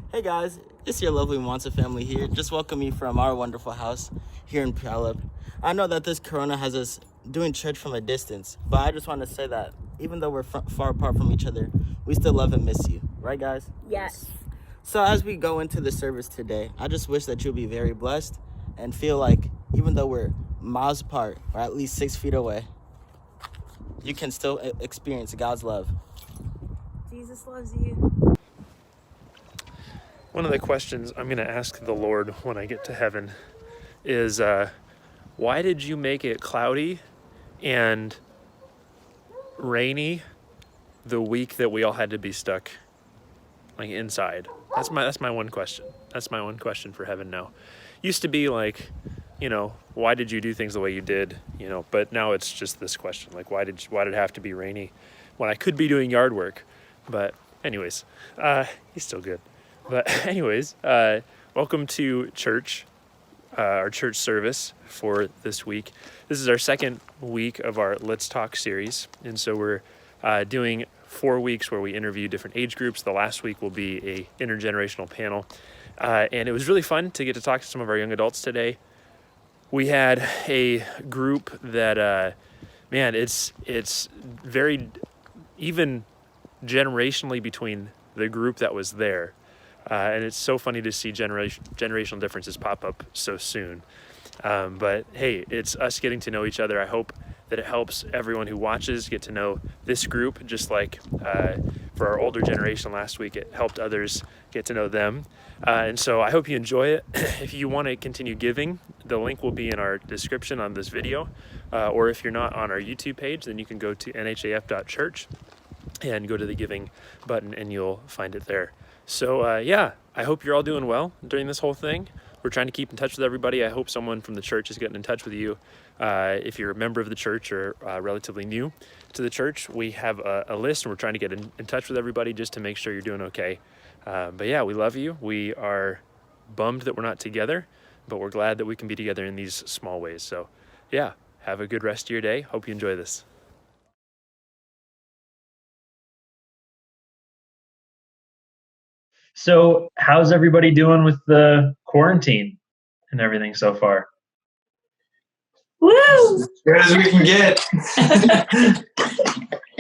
Hey guys, it's your lovely Monza family here. Just welcome you from our wonderful house here in Puyallup. I know that this corona has us doing church from a distance, but I just want to say that even though we're far apart from each other, we still love and miss you. Right, guys? Yes. So as we go into the service today, I just wish that you'll be very blessed and feel like even though we're miles apart or at least 6 feet away, you can still experience God's love. Jesus loves you. One of the questions I'm going to ask the Lord when I get to heaven is, why did you make it cloudy and rainy the week that we all had to be stuck like inside? That's my one question. That's my one question for heaven now. Used to be like, why did you do things the way you did? But now it's just this question, like why did it have to be rainy when I could be doing yard work? But anyways, he's still good. But anyways, welcome to church, our church service for this week. This is our second week of our Let's Talk series. And so we're doing 4 weeks where we interview different age groups. The last week will be a intergenerational panel. And it was really fun to get to talk to some of our young adults today. We had a group that, it's very even generationally between the group that was there. And it's so funny to see generational differences pop up so soon. But hey, it's us getting to know each other. I hope that it helps everyone who watches get to know this group, just like for our older generation last week, it helped others get to know them. And so I hope you enjoy it. If you want to continue giving, the link will be in our description on this video. Or if you're not on our YouTube page, then you can go to NHAF.church and go to the giving button and you'll find it there. So I hope you're all doing well during this whole thing. We're trying to keep in touch with everybody. I hope someone from the church is getting in touch with you. If you're a member of the church or relatively new to the church, we have a list and we're trying to get in touch with everybody just to make sure you're doing okay. But yeah, we love you. We are bummed that we're not together, but we're glad that we can be together in these small ways. So yeah, have a good rest of your day. Hope you enjoy this. So how's everybody doing with the quarantine and everything so far? Woo! As good as we can get.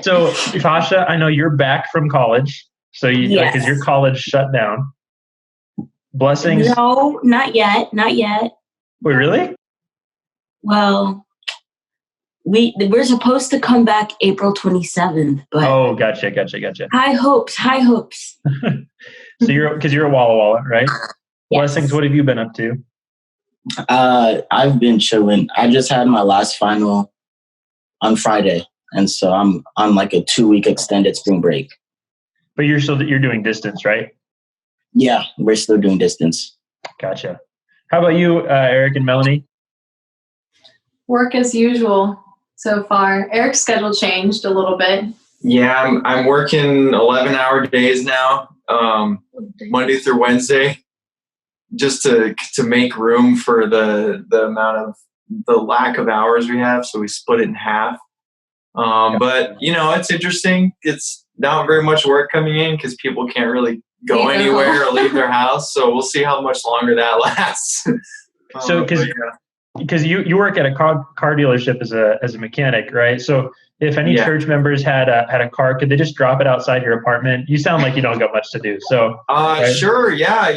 So Tasha, I know you're back from college. So because your college shut down. Blessings. No, not yet. Not yet. Wait, really? Well, we're supposed to come back April 27th, but Oh, gotcha. high hopes. So you're a Walla Walla, right? Yes. Blessings, what have you been up to? I've been chilling. I just had my last final on Friday, and so I'm on like a 2-week extended spring break. But you're doing distance, right? Yeah, we're still doing distance. Gotcha. How about you, Eric and Melanie? Work as usual so far. Eric's schedule changed a little bit. Yeah, I'm working 11-hour days now, Monday through Wednesday, just to make room for the amount of the lack of hours we have. So we split it in half. But it's interesting. It's not very much work coming in because people can't really go anywhere or leave their house. So we'll see how much longer that lasts. So because you work at a car dealership as a mechanic, right? So if any church members had a car, could they just drop it outside your apartment? You sound like you don't got much to do. So right? Sure, yeah,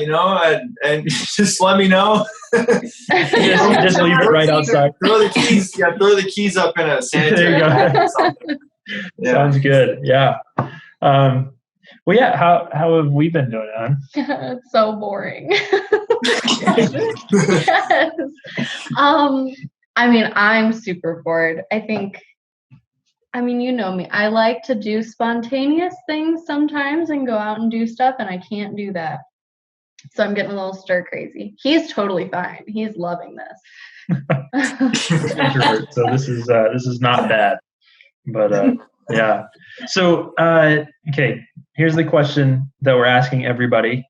and just let me know. just leave it right outside. Throw the keys up in a sanitary. There you go. Yeah. Sounds good. Yeah. Well, yeah. How have we been doing, Ann? It's so boring. Yes. I'm super bored. You know me. I like to do spontaneous things sometimes and go out and do stuff, and I can't do that. So I'm getting a little stir crazy. He's totally fine. He's loving this. Introvert. So this is not bad. But yeah. So okay, here's the question that we're asking everybody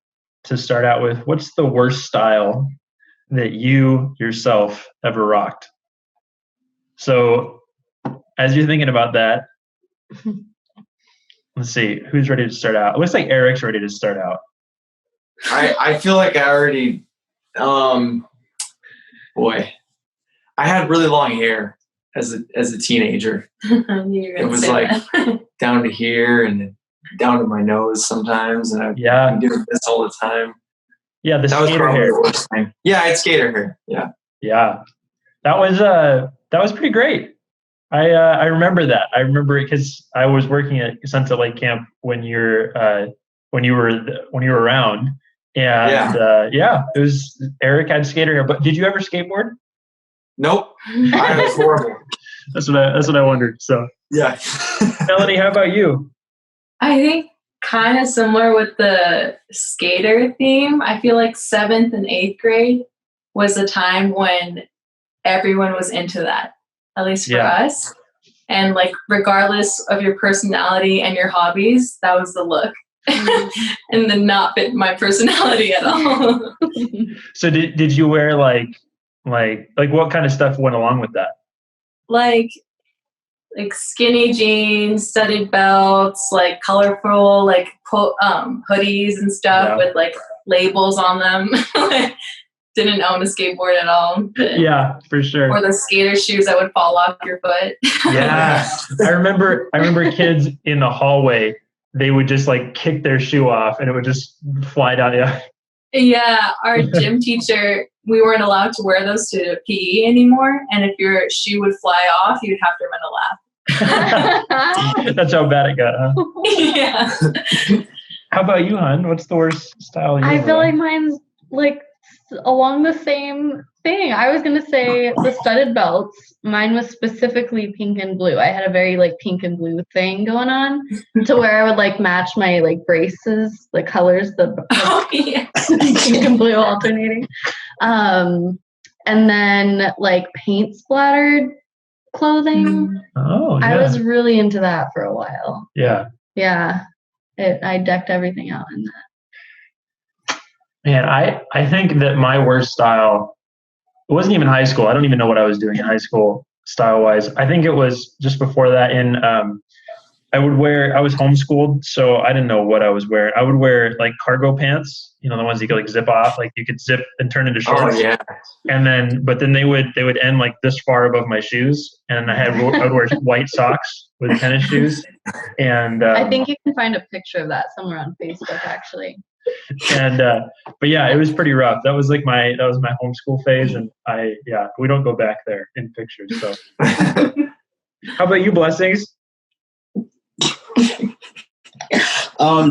to start out with. What's the worst style that you yourself ever rocked? So as you're thinking about that, let's see, who's ready to start out? It looks like Eric's ready to start out. I feel like I already, boy, I had really long hair as a teenager. It was like down to here and down to my nose sometimes, and I've been doing this all the time. Yeah, that was skater probably hair. the worst thing. Yeah, I had skater hair. Yeah. Yeah, that was pretty great. I remember that. I remember it because I was working at Sunset Lake Camp when you were around, and it was Eric had skater hair. But did you ever skateboard? Nope, I was horrible. That's what I wondered. So yeah, Melanie, how about you? I think kind of similar with the skater theme. I feel like 7th and 8th grade was a time when everyone was into that, at least for us. And like, regardless of your personality and your hobbies, that was the look. And then not fit my personality at all. So did you wear like what kind of stuff went along with that? Like skinny jeans, studded belts, like colorful, like hoodies and stuff with like labels on them. Didn't own a skateboard at all. Yeah, for sure. Or the skater shoes that would fall off your foot. Yeah, I remember kids in the hallway. They would just like kick their shoe off, and it would just fly down. Yeah. Yeah, our gym teacher, we weren't allowed to wear those to PE anymore, and if your shoe would fly off, you'd have to run a lap. That's how bad it got, huh? Yeah. How about you, hon? What's the worst style you I feel like mine's like along the same thing. I was gonna say the studded belts. Mine was specifically pink and blue. I had a very like pink and blue thing going on, to where I would like match my like braces, the colors, pink and blue alternating. And then like paint splattered clothing. Oh, yeah. I was really into that for a while. Yeah. Yeah. I decked everything out in that. Man, I think that my worst style, it wasn't even high school. I don't even know what I was doing in high school style wise. I think it was just before that I was homeschooled, so I didn't know what I was wearing. I would wear like cargo pants, the ones you could like zip off, like you could zip and turn into shorts. Oh, yeah. And but then they would end like this far above my shoes, and I would wear white socks with tennis shoes. And I think you can find a picture of that somewhere on Facebook, actually. And but yeah, it was pretty rough. That was my homeschool phase, and we don't go back there in pictures. So how about you, Blessings?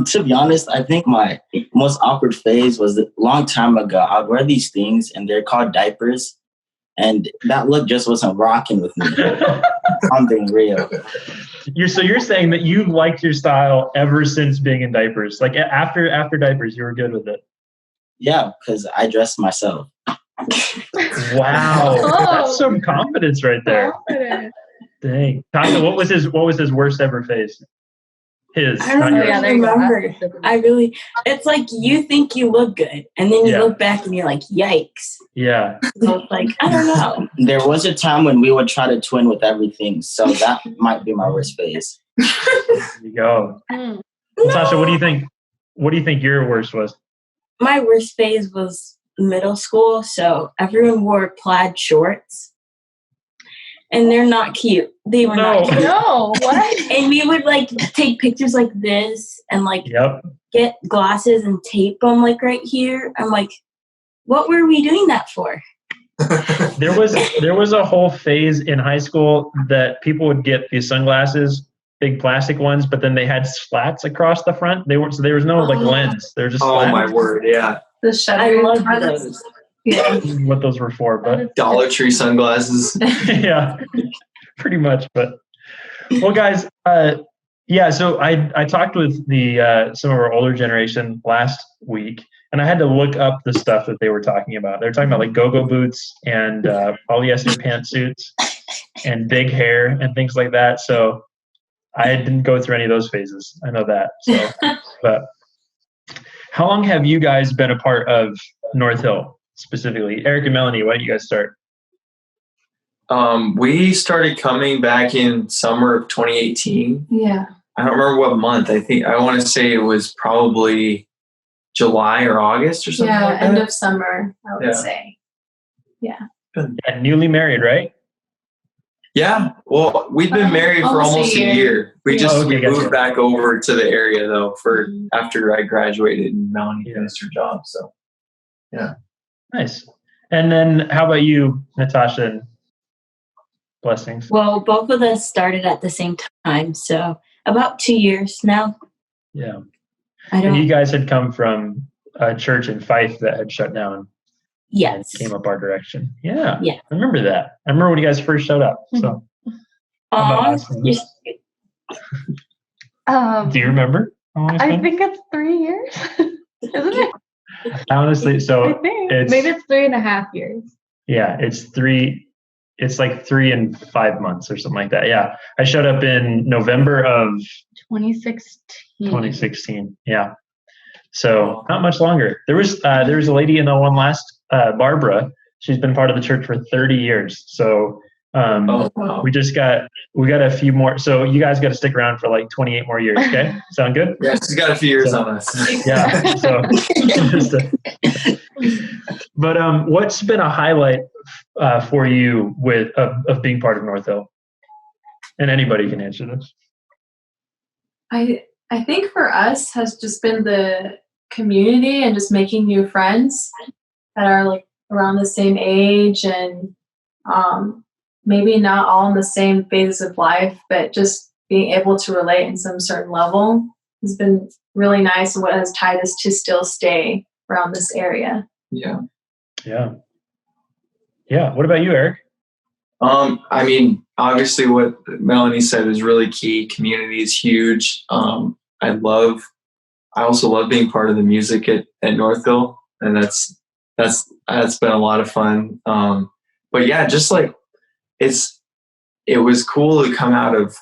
To be honest, I think my most awkward phase was a long time ago. I'd wear these things, and they're called diapers, and that look just wasn't rocking with me. I'm being real. You're saying that you liked your style ever since being in diapers? Like after diapers, you were good with it? Yeah, because I dressed myself. Wow, that's some confidence right there. Dang, Tasha, what was his worst ever phase? His. I don't even remember. It's like you think you look good, and then you look back and you're like, yikes. Yeah. So it's like, I don't know. There was a time when we would try to twin with everything, so that might be my worst phase. There you go. No. Tasha, what do you think? What do you think your worst was? My worst phase was middle school, so everyone wore plaid shorts. And they're not cute. They were not cute. No, what? And we would like take pictures like this and like get glasses and tape them like right here. I'm like, what were we doing that for? There was a whole phase in high school that people would get these sunglasses, big plastic ones, but then they had slats across the front. There was no like lens. They were just slats. Oh my word, yeah. The shutter. I love those. Yeah. What those were for, but Dollar Tree sunglasses. Yeah, pretty much. But well, guys, so I talked with some of our older generation last week, and I had to look up the stuff that they were talking about. They were talking about like go-go boots and polyester pantsuits and big hair and things like that. So I didn't go through any of those phases. I know that. So, but how long have you guys been a part of North Hill? Specifically, Eric and Melanie, why don't you guys start? We started coming back in summer of 2018. Yeah. I don't remember what month. I want to say it was probably July or August or something Yeah, like end that. of summer, I would Yeah. say. Yeah. Yeah, newly married, right? Yeah, well, we've been married for almost a year. We Yeah. just Oh, okay, we gotcha. moved back over to the area though for Mhm. after I graduated and Melanie Yeah. finished her job. So Nice. And then how about you, Natasha and Blessings? Well, both of us started at the same time, so about 2 years now. Yeah. I And you don't. guys had come from a church in Fife that had shut down and Yes. came up our direction. Yeah. Yeah. I remember that. I remember when you guys first showed up. So how about Aw, us? Um, Do you remember? How long it's I been? think it's 3 years, isn't it? Honestly, I so think it's maybe it's 3.5 years. yeah, it's like 3 and 5 months or something like that. Yeah. I showed up in November of 2016. 2016. Yeah. So not much longer. There was a lady in the one last Barbara. She's been part of the church for 30 years. So oh wow. we got a few more. So you guys got to stick around for like 28 more years. Okay, sound good? Yeah, she's got a few years So- on us. Yeah. So, but what's been a highlight for you of being part of North Hill? And anybody can answer this. I think for us has just been the community and just making new friends that are like around the same age and maybe not all in the same phases of life, but just being able to relate in some certain level has been really nice and what has tied us to still stay around this area. Yeah. Yeah. Yeah. What about you, Eric? I mean, obviously what Melanie said is really key. Community is huge. I also love being part of the music at North Hill, and that's been a lot of fun. But yeah, just like it was cool to come out of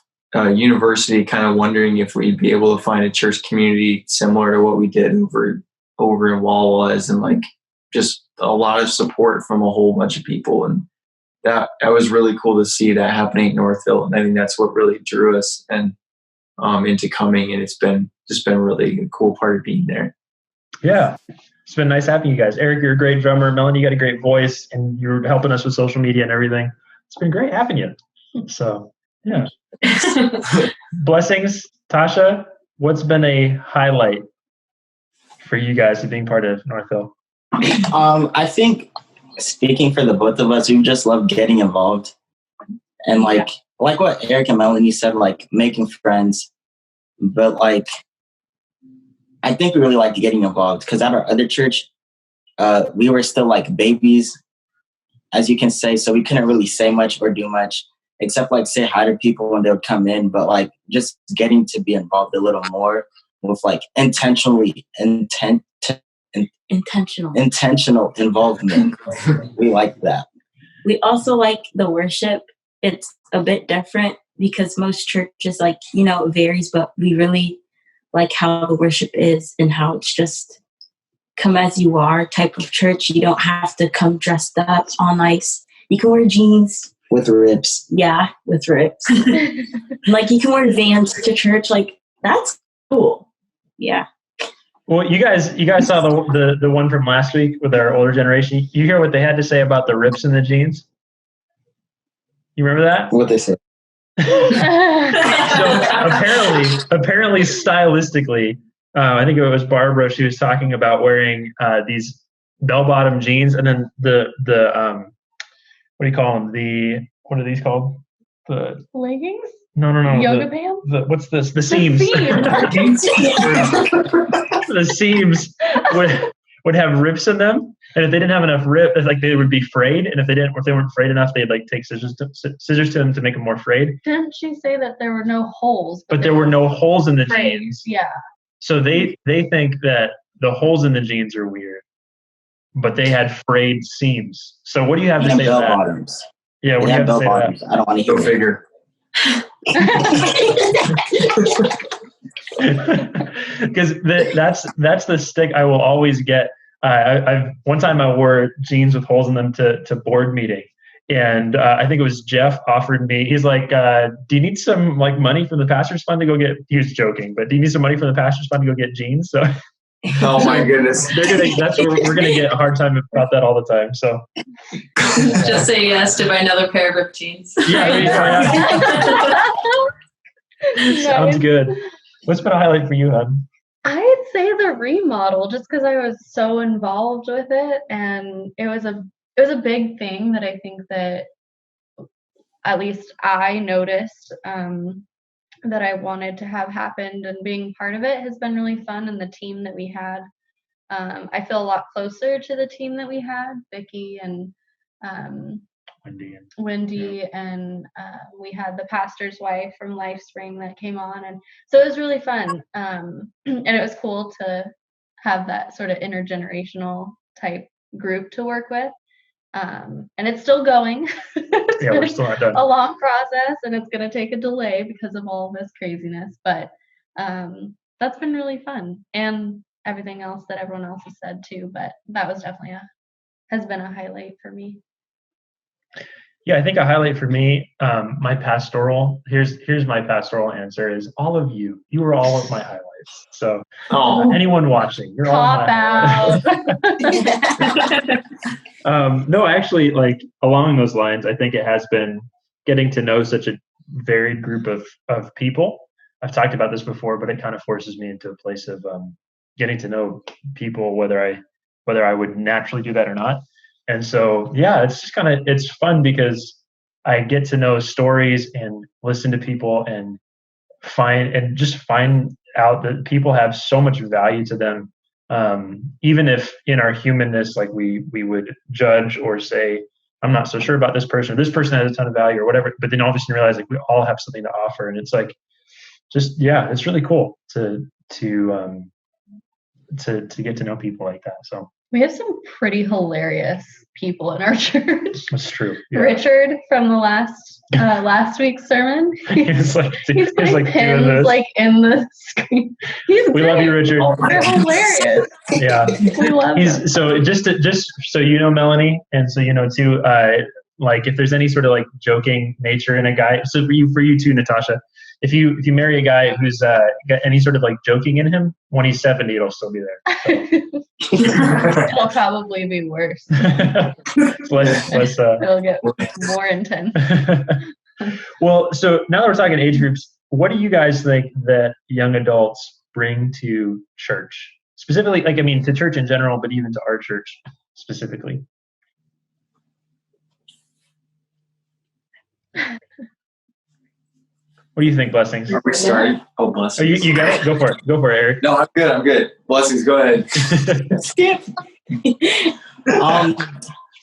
university kind of wondering if we'd be able to find a church community similar to what we did over in Wawa's, and like just a lot of support from a whole bunch of people. And that was really cool to see that happening at North Hill. And I think that's what really drew us and into coming. And it's been really a cool part of being there. Yeah. It's been nice having you guys. Eric, you're a great drummer. Melanie, you got a great voice, and you're helping us with social media and everything. It's been great having you. So, yeah. Blessings, Tasha, what's been a highlight for you guys of being part of North Hill? I think speaking for the both of us, we just love getting involved. And like what Eric and Melanie said, like making friends. But like, I think we really like getting involved because at our other church, we were still like babies, as you can say. So we couldn't really say much or do much except like say hi to people when they would come in. But like just getting to be involved a little more with like intentional involvement. We like that. We also like the worship. It's a bit different because most churches, like, it varies, but we really like how the worship is and how it's just come as you are type of church. You don't have to come dressed up all nice. You can wear jeans. With rips. Yeah, with rips. Like you can wear Vans to church. Like that's cool. Yeah. Well, you guys saw the one from last week with our older generation. You hear what they had to say about the rips in the jeans? You remember that? What they say. So apparently stylistically, I think it was Barbara. She was talking about wearing these bell-bottom jeans, and then the what do you call them? What are these called? The Leggings? no. Yoga pants? What's this? The seams. The seams would have rips in them, and if they didn't have enough like they would be frayed. And if they weren't frayed enough, they'd like take scissors to them to make them more frayed. Didn't she say that there were no holes? But there were no holes in the Right. jeans. Yeah. So they think that the holes in the jeans are weird, but they had frayed seams. So what do you have to And say to bell that? bottoms. Yeah, what do They you have have to bell say to bottoms. I don't want to Go hear it. figure. Because that's the stick I will always get. I've one time I wore jeans with holes in them to board meeting, and I think it was Jeff offered me. He's like, "Do you need some like money from the pastor's fund to go get?" He was joking, but do you need some money from the pastor's fund to go get jeans? So Oh my goodness. We're gonna get a hard time about that all the time. So Just say yes to buy another pair of ripped jeans. yeah. Sounds good. What's been a highlight for you, Hub? I'd say the remodel, just because I was so involved with it, and it was a big thing that I think that at least I noticed that I wanted to have happened, and being part of it has been really fun. And the team that we had, I feel a lot closer to the team that we had, Vicky and Wendy, and we had the pastor's wife from LifeSpring that came on, and so it was really fun. And it was cool to have that sort of intergenerational type group to work with. And it's still going. Yeah, we're still not done. A long process, and it's going to take a delay because of all this craziness. But that's been really fun, and everything else that everyone else has said too. But that was definitely has been a highlight for me. Yeah, I think a highlight for me, my pastoral. Here's my pastoral answer: is all of you. You were all of my highlights. So anyone watching, you're all my highlights. No, actually, like along those lines, I think it has been getting to know such a varied group of people. I've talked about this before, but it kind of forces me into a place of getting to know people, whether I would naturally do that or not. And so, yeah, it's just it's fun because I get to know stories and listen to people and find out that people have so much value to them. Even if in our humanness, like we would judge or say, I'm not so sure about this person, or this person has a ton of value or whatever, but then all of a sudden you realize like we all have something to offer. And it's like, just, yeah, it's really cool to get to know people like that. So we have some pretty hilarious people in our church. That's true. Yeah. Richard from the last week's sermon. He's putting pins like in the screen. We love you, Richard. They're hilarious. Yeah, we love him. So just so you know, Melanie, and so you know too, like if there's any sort of like joking nature in a guy. So for you too, Natasha. If you marry a guy who's got any sort of like joking in him, when he's 70, it'll still be there. So. It'll probably be worse. It'll get more intense. Well, so now that we're talking age groups, what do you guys think that young adults bring to church? Specifically, like, I mean, to church in general, but even to our church specifically. What do you think, Blessings? Are we starting? Oh, Blessings. You got it? Go for it, Eric. No, I'm good. Blessings, go ahead. Skip.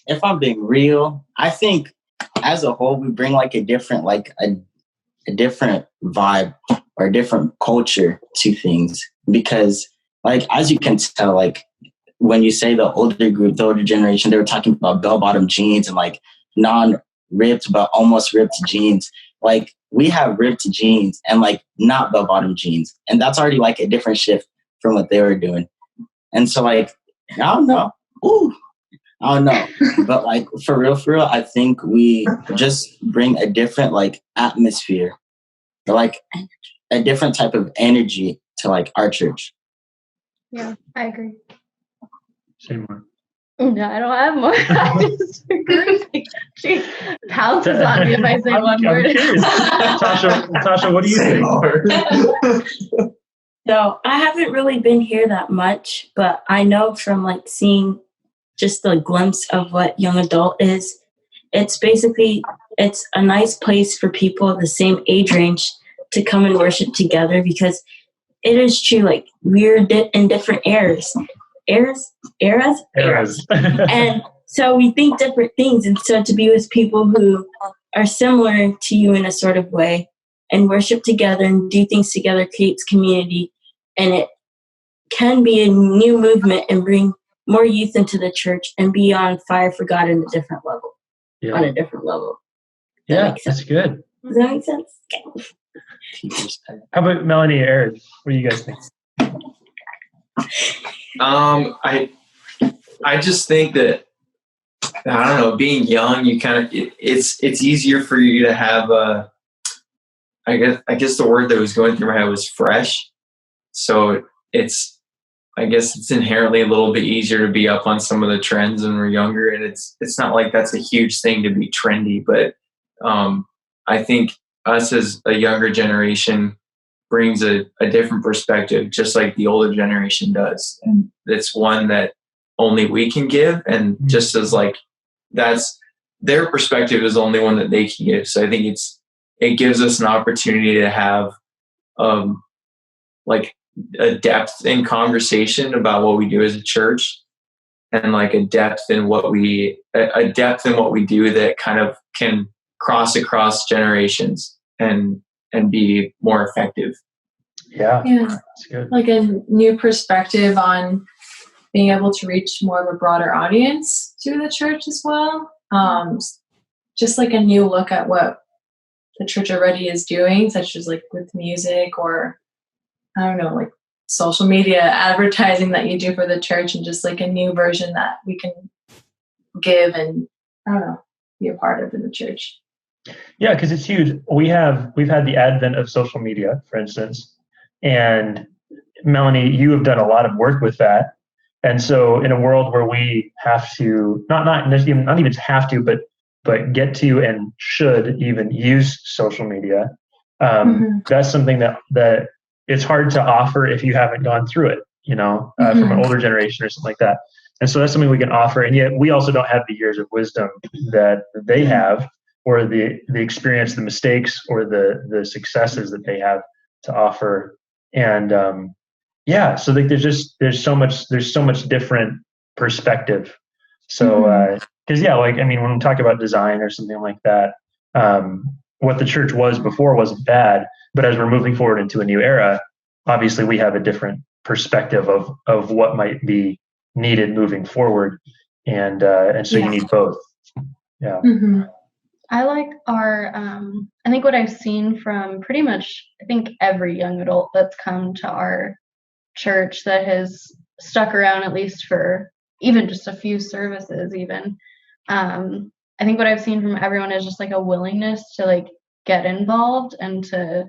If I'm being real, I think as a whole, we bring like a different vibe or a different culture to things, because like, as you can tell, like when you say the older group, the older generation, they were talking about bell-bottom jeans and like non-ripped, but almost ripped jeans. Like we have ripped jeans and like not bell-bottom jeans. And that's already like a different shift from what they were doing. And so like, I don't know. But like for real, I think we just bring a different like atmosphere, or like a different type of energy to like our church. Yeah, I agree. Say more. No, I don't have more. I just agree. She pounces on me if I say one word. Tasha, what do you think? So I haven't really been here that much, but I know from like seeing just a glimpse of what young adult is, it's a nice place for people of the same age range to come and worship together, because it is true, like we're in different eras. And so we think different things. And so to be with people who are similar to you in a sort of way and worship together and do things together creates community. And it can be a new movement and bring more youth into the church and be on fire for God on a different level. Yeah. On a different level. Yeah, that's good. Does that make sense? How about Melanie or Eric? What do you guys think? I just think that, I don't know, being young, you kind of it's easier for you to have I guess the word that was going through my head was fresh. So it's I guess it's inherently a little bit easier to be up on some of the trends when we're younger, and it's not like that's a huge thing to be trendy, but I think us as a younger generation brings a different perspective, just like the older generation does. And it's one that only we can give, and just as like that's their perspective is the only one that they can give. So I think it gives us an opportunity to have like a depth in conversation about what we do as a church, and like a depth in what we do that kind of can cross across generations and be more effective. Yeah, that's good. Like a new perspective on being able to reach more of a broader audience to the church as well. Just like a new look at what the church already is doing, such as like with music or I don't know, like social media advertising that you do for the church, and just like a new version that we can give and I don't know, be a part of in the church. Yeah, because it's huge. We've had the advent of social media, for instance, and Melanie, you have done a lot of work with that. And so, in a world where we have to not even have to, but get to and should even use social media, that's something that it's hard to offer if you haven't gone through it, from an older generation or something like that. And so that's something we can offer. And yet we also don't have the years of wisdom that they have, or the experience, the mistakes, or the successes that they have to offer. And so like there's so much different perspective. So because when we talk about design or something like that, what the church was before wasn't bad, but as we're moving forward into a new era, obviously we have a different perspective of what might be needed moving forward, and so you need both. Yeah. I like our, I think what I've seen from pretty much, I think every young adult that's come to our church that has stuck around at least for even just a few services even, I think what I've seen from everyone is just like a willingness to like get involved and to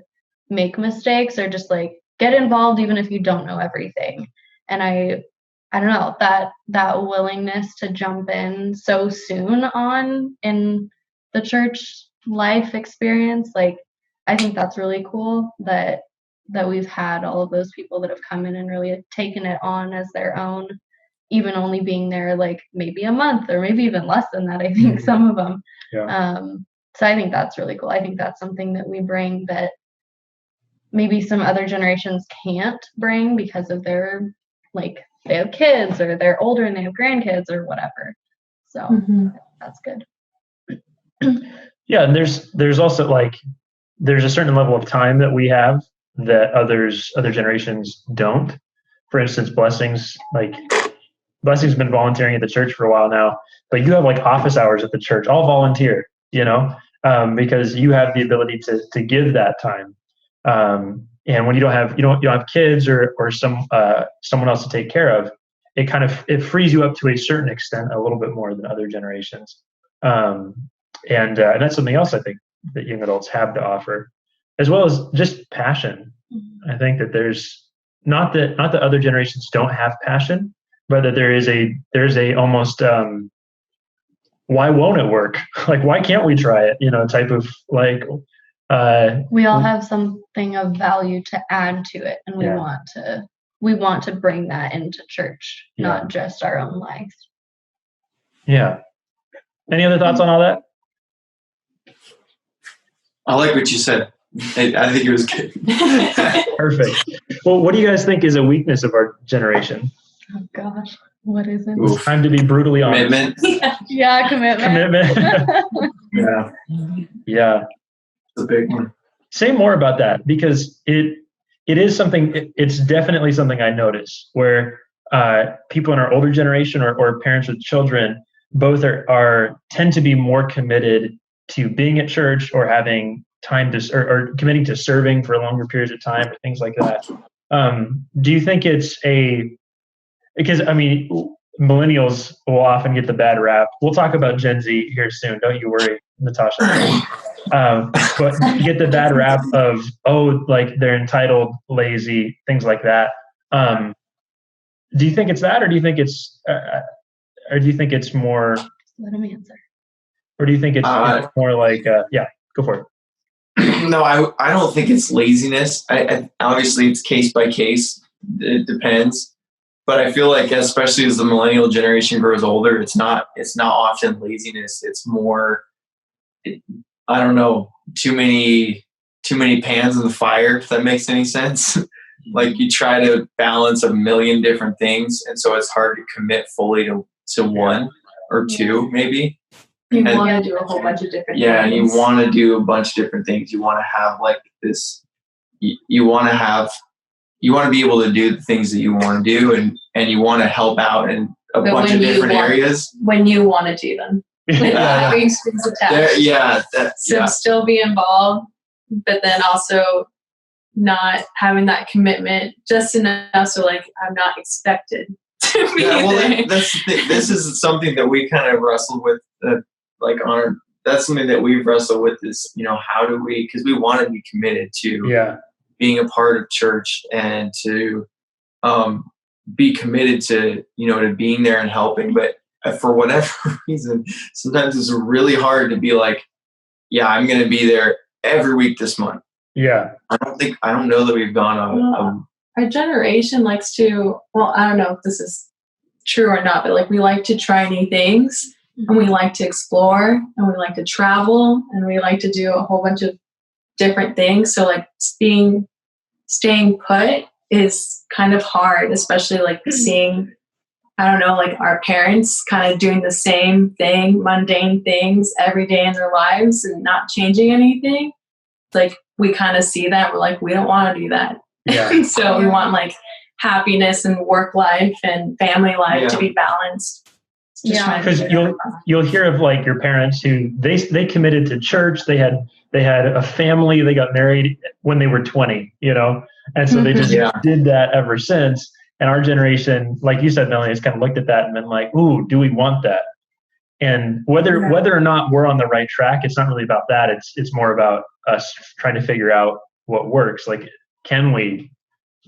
make mistakes, or just like get involved even if you don't know everything. And I don't know, that willingness to jump in so soon on in the church life experience, like I think that's really cool that we've had all of those people that have come in and really taken it on as their own, even only being there like maybe a month or maybe even less than that, I think some of them. So I think that's really cool. I think that's something that we bring that maybe some other generations can't bring because of their, like, they have kids or they're older and they have grandkids or whatever. So that's good. Yeah, and there's also like there's a certain level of time that we have that other generations don't. For instance, Blessing's been volunteering at the church for a while now, but you have like office hours at the church, all volunteer, because you have the ability to give that time. And when you don't have kids or someone else to take care of, it frees you up to a certain extent, a little bit more than other generations. And that's something else I think that young adults have to offer, as well as just passion. I think that there's not that other generations don't have passion, but that there's a almost why won't it work? Like, why can't we try it? Type of like. We all have something of value to add to it, and we want to bring that into church, not just our own lives. Yeah. Any other thoughts on all that? I like what you said. I think it was good. Perfect. Well, what do you guys think is a weakness of our generation? Oh gosh, what is it? It's time to be brutally honest. Commitment. Yeah, commitment. Yeah. Yeah. It's a big one. Say more about that, because it is something. It's definitely something I notice where people in our older generation or parents with children both tend to be more committed to being at church or having time to or committing to serving for longer periods of time or things like that. Do you think it's because millennials will often get the bad rap. We'll talk about Gen Z here soon. Don't you worry, Natasha. But you get the bad rap of, like they're entitled, lazy, things like that. Do you think it's that, or do you think it's more, Let him answer. or do you think it's more like, yeah, go for it. No, I don't think it's laziness. I obviously it's case by case. It depends. But I feel like, especially as the millennial generation grows older, it's not often laziness. It's more, I don't know, too many pans in the fire, if that makes any sense. Like you try to balance a million different things, and so it's hard to commit fully to one or two, maybe. You want to do a whole bunch of different things. Yeah, and you want to do a bunch of different things. You want to have like this. You want to be able to do the things that you want to do, and you want to help out in a bunch of different areas. When you want to do them. Having strings attached. Still be involved, but then also not having that commitment just enough so like I'm not expected to be there. That's the thing. This is something that we kind of wrestled with, that's something that we've wrestled with is, how do we, because we want to be committed to being a part of church and to be committed to, to being there and helping. But for whatever reason, sometimes it's really hard to be like, yeah, I'm going to be there every week this month. Yeah. I don't know that we've gone our generation likes to, well, I don't know if this is true or not, but like we like to try new things and we like to explore and we like to travel and we like to do a whole bunch of different things. So like staying put is kind of hard, especially like seeing, I don't know, like our parents kind of doing the same thing, mundane things every day in their lives and not changing anything. Like we kind of see that, we're like, we don't want to do that. Yeah. So we want like happiness and work life and family life to be balanced. Because you'll hear of like your parents who they committed to church, they had a family, they got married when they were 20, and so they just did that ever since. And our generation, like you said, Melanie, has kind of looked at that and been like, ooh, do we want that? And whether or not we're on the right track, it's not really about that. It's more about us trying to figure out what works. Like, can we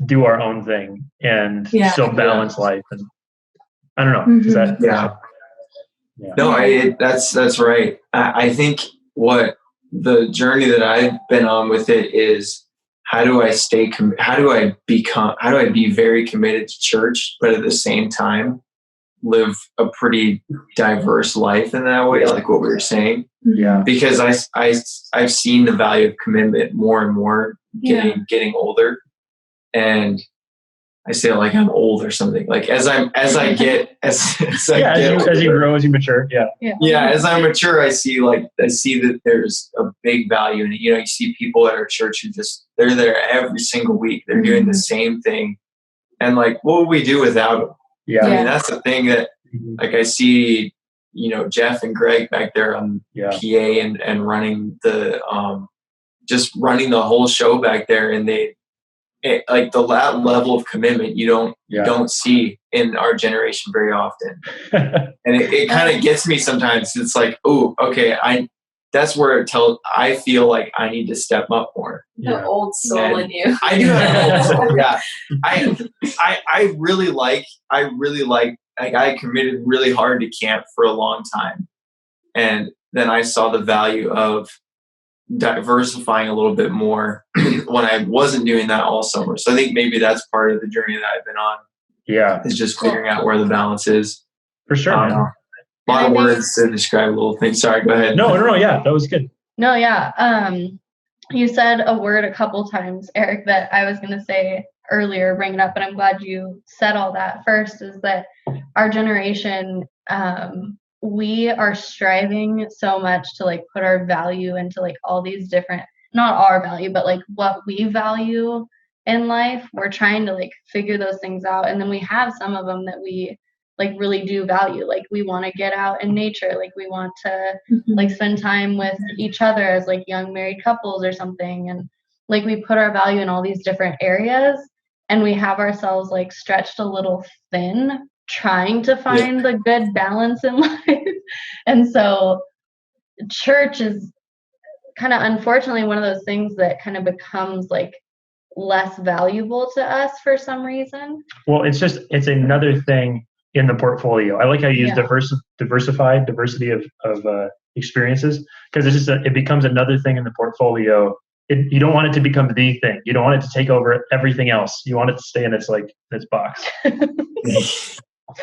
do our own thing and still balance life? And I don't know. Is that No, that's right. I think what the journey that I've been on with it is, how do I be very committed to church, but at the same time live a pretty diverse life in that way, like what we were saying. Yeah. Because I've seen the value of commitment more and more getting older, and I say like I'm old or something. Like as you grow, as you mature. As I mature, I see that there's a big value in it. You see people at our church who they're there every single week. They're doing the same thing, and like, what would we do without them? Yeah. I mean, that's the thing that like I see, Jeff and Greg back there on PA and running the just running the whole show back there, and like the level of commitment you don't see in our generation very often. And it kind of gets me sometimes. It's like, oh, okay, that's where I feel like I need to step up more. The old soul in you. I do have an old soul. Yeah. I really like I committed really hard to camp for a long time. And then I saw the value of diversifying a little bit more when I wasn't doing that all summer. So I think maybe that's part of the journey that I've been on. Yeah. Is just figuring out where the balance is. For sure. A lot of words to describe a little thing. Sorry, go ahead. No. Yeah, that was good. No, yeah. You said a word a couple times, Eric, that I was going to say earlier, bring it up, and I'm glad you said all that. First is that our generation, we are striving so much to like put our value into like all these different, not our value, but like what we value in life. We're trying to like figure those things out. And then we have some of them that we like really do value. Like we want to get out in nature. Like we want to like spend time with each other as like young married couples or something. And like we put our value in all these different areas, and we have ourselves like stretched a little thin trying to find the good balance in life. And so church is kind of unfortunately one of those things that kind of becomes like less valuable to us for some reason. Well, it's another thing in the portfolio. I like how you use diversity of experiences, because it becomes another thing in the portfolio. You don't want it to become the thing. You don't want it to take over everything else. You want it to stay in its box. You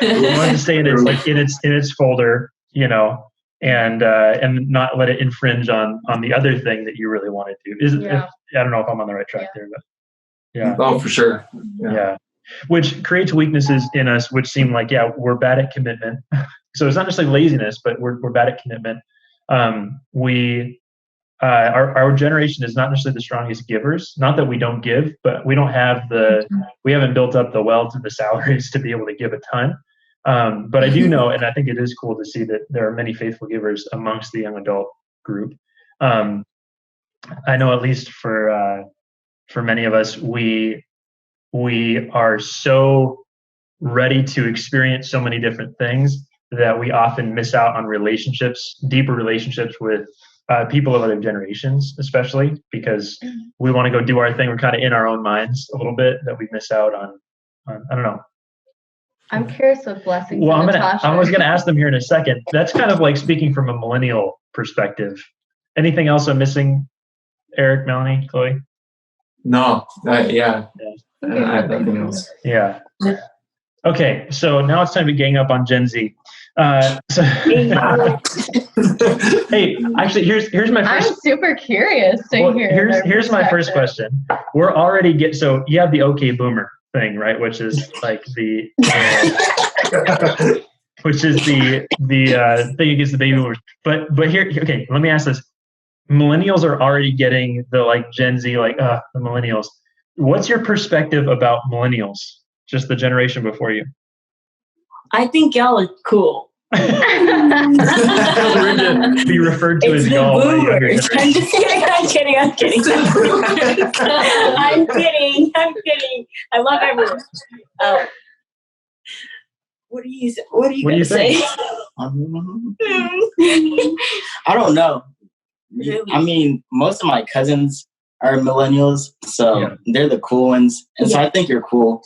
want it to stay in its folder, and not let it infringe on the other thing that you really want to do. I don't know if I'm on the right track there, but yeah. Oh, for sure. Yeah. Which creates weaknesses in us, which seem like, we're bad at commitment. So it's not necessarily laziness, but we're bad at commitment. Our generation is not necessarily the strongest givers. Not that we don't give, but we haven't built up the wealth and the salaries to be able to give a ton. But I do know, and I think it is cool to see that there are many faithful givers amongst the young adult group. I know, at least for many of us, we are so ready to experience so many different things that we often miss out on deeper relationships with people of other generations, especially because we want to go do our thing. We're kind of in our own minds a little bit, that we miss out on I don't know. I'm curious what blessings. Well, I was going to ask them here in a second. That's kind of like speaking from a millennial perspective. Anything else I'm missing, Eric, Melanie, Chloe? No, yeah. I have nothing else. Yeah. Okay, so now it's time to gang up on Gen Z. Hey, actually, here's my first. I'm super curious to hear. Here's my first question. We're already so you have the okay boomer thing, right? Which is like the thing against the baby boomers. But here, okay, let me ask this. Millennials are already getting the like Gen Z, like the millennials. What's your perspective about millennials? Just the generation before you. I think y'all are cool. To be referred to as y'all. I'm kidding. I'm kidding. I love everyone. What are you going to say? I don't know. Really? I mean, most of my cousins are millennials, so they're the cool ones. And so I think you're cool,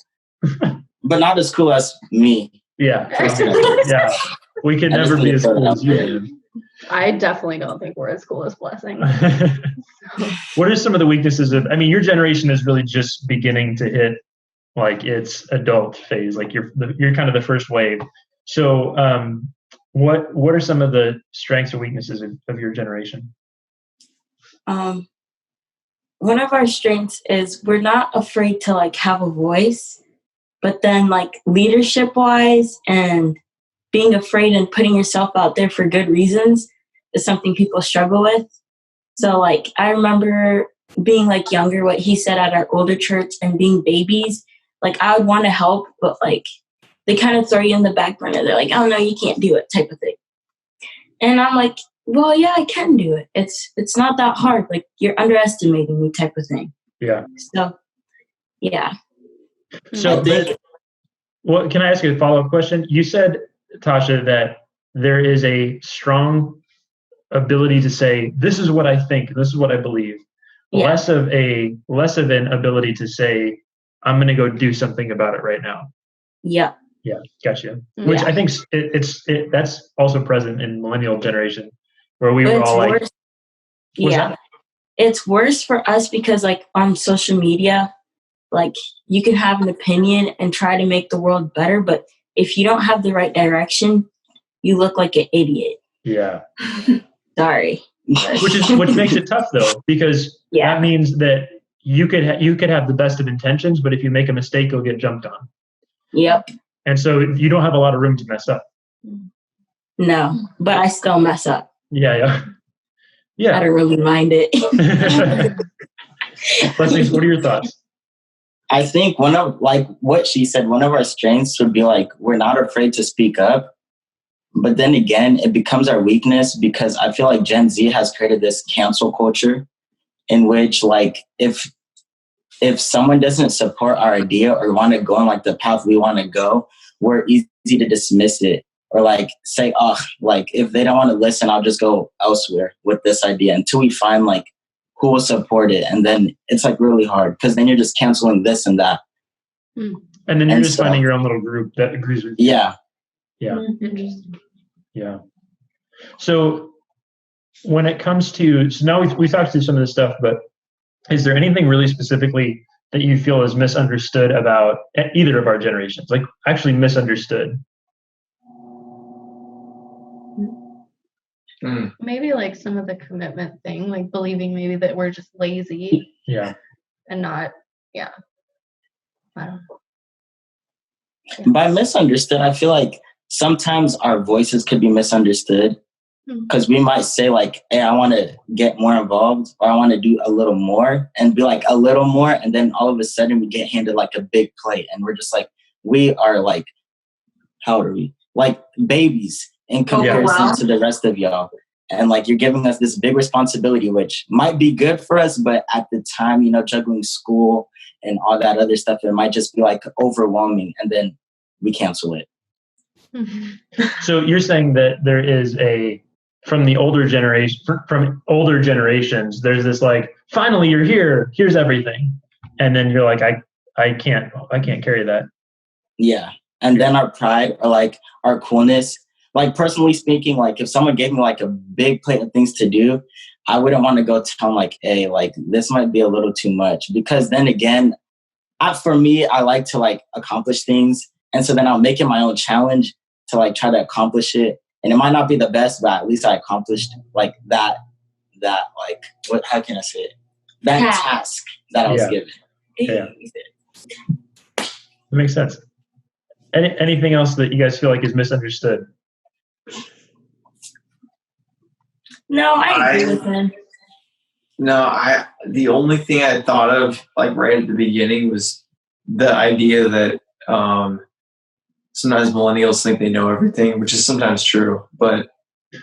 but not as cool as me. Yeah. Yeah. We could never be as cool as you. I definitely don't think we're as cool as Blessing. What are some of the weaknesses of, your generation is really just beginning to hit like its adult phase. Like you're kind of the first wave. So what are some of the strengths or weaknesses of your generation? One of our strengths is we're not afraid to like have a voice, but then like leadership wise and being afraid and putting yourself out there for good reasons is something people struggle with. So like I remember being like younger, what he said at our older church, and being babies, like I would want to help, but like they kind of throw you in the back burner. They're like, oh no, you can't do it type of thing. And I'm like, well, yeah, I can do it. It's not that hard. Like you're underestimating me type of thing. Yeah. So, yeah. So, well, can I ask you a follow-up question? You said, Tasha, that there is a strong ability to say, this is what I think, this is what I believe. Yeah. Less of an ability to say, I'm going to go do something about it right now. Yeah. Yeah, gotcha. Which I think that's also present in millennial generation, where we were all like, it's worse for us because like on social media, like you can have an opinion and try to make the world better, but if you don't have the right direction, you look like an idiot. Yeah. Sorry. Which makes it tough though, because that means that you could have the best of intentions, but if you make a mistake, you'll get jumped on. Yep. And so you don't have a lot of room to mess up. No, but I still mess up. Yeah. I don't really mind it. Blessings, what are your thoughts? I think one of our strengths would be like, we're not afraid to speak up. But then again, it becomes our weakness because I feel like Gen Z has created this cancel culture in which like, if someone doesn't support our idea or want to go on like the path we want to go, we're easy to dismiss it or like say, oh, like if they don't want to listen, I'll just go elsewhere with this idea until we find like who will support it. And then it's like really hard because then you're just canceling this and that. And then you're And just so- finding your own little group that agrees with you. Yeah. Yeah. Interesting. Yeah. So when it comes to, so now we talked through some of this stuff, but is there anything really specifically that you feel is misunderstood about either of our generations? Like actually misunderstood? Maybe like some of the commitment thing, like believing maybe that we're just lazy Yeah. and not, I don't know. By misunderstood, I feel like sometimes our voices could be misunderstood because we might say like, hey, I want to get more involved or I want to do a little more and be like a little more. And then all of a sudden we get handed like a big plate and we're just like, we are like, how old are we? Like babies in comparison to the rest of y'all. And like, you're giving us this big responsibility, which might be good for us, but at the time, juggling school and all that other stuff, it might just be like overwhelming. And then we cancel it. So you're saying that there is from older generations, there's this like, finally you're here, here's everything. And then you're like, I can't carry that. Yeah. And then our pride or like our coolness, like personally speaking, like if someone gave me like a big plate of things to do, I wouldn't want to go tell them like, hey, like this might be a little too much, because then again, for me, I like to like accomplish things. And so then I'll make it my own challenge to like try to accomplish it. And it might not be the best, but at least I accomplished like that like, how can I say it? That task that I was given. Yeah. That makes sense. Anything else that you guys feel like is misunderstood? No, I agree with him. No, the only thing I thought of like right at the beginning was the idea that sometimes millennials think they know everything, which is sometimes true. But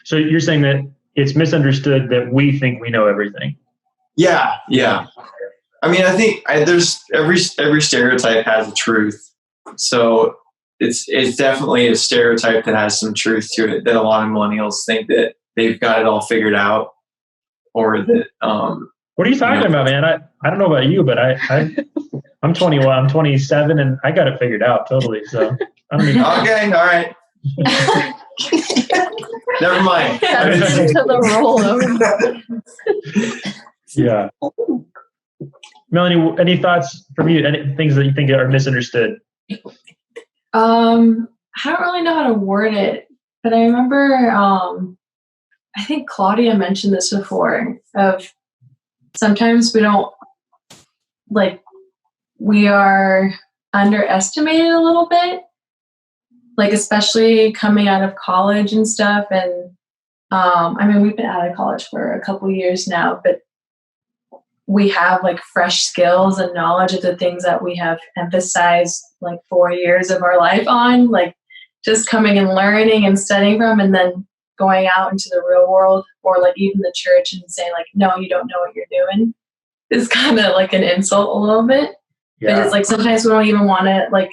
so you're saying that it's misunderstood that we think we know everything? Yeah. I mean, I think there's every stereotype has a truth. So it's definitely a stereotype that has some truth to it, that a lot of millennials think that they've got it all figured out, or that. What are you talking about, man? I don't know about you, but I'm 21, I'm 27, and I got it figured out totally. So I don't even. Okay, all right. Never mind. That's into the rollover. Yeah. Melanie, any thoughts from you? Any things that you think are misunderstood? I don't really know how to word it, but I remember, I think Claudia mentioned this before, of sometimes we are underestimated a little bit, like especially coming out of college and stuff. And I mean, we've been out of college for a couple years now, but we have like fresh skills and knowledge of the things that we have emphasized like 4 years of our life on, like just coming and learning and studying from, and then going out into the real world, or like even the church, and saying like, no, you don't know what you're doing, is kind of like an insult a little bit. Yeah. But it's like sometimes we don't even want to, like,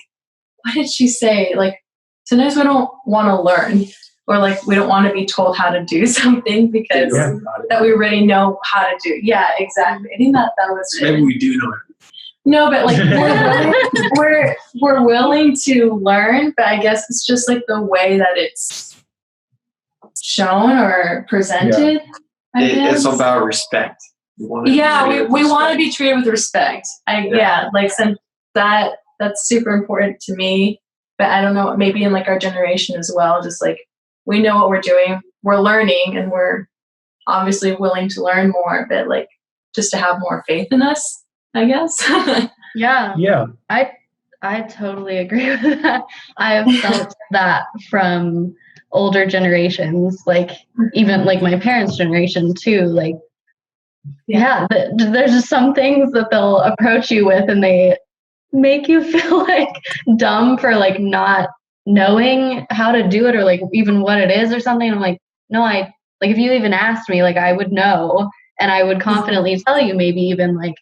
what did she say? Like sometimes we don't want to learn, or like we don't want to be told how to do something because that we already know how to do. Yeah, exactly. I think that was it. Maybe we do know it. No, but like we're willing to learn, but I guess it's just like the way that it's shown or presented. It's about respect. We want to be treated with respect. Like since that's super important to me. But I don't know, maybe in like our generation as well, just like we know what we're doing, we're learning, and we're obviously willing to learn more, but like just to have more faith in us, I guess. Yeah. I totally agree with that. I have felt that from older generations, like even like my parents' generation too. Like, there's just some things that they'll approach you with, and they make you feel like dumb for like not knowing how to do it, or like even what it is or something. And I'm like, no, like if you even asked me, like I would know, and I would confidently tell you, maybe even like,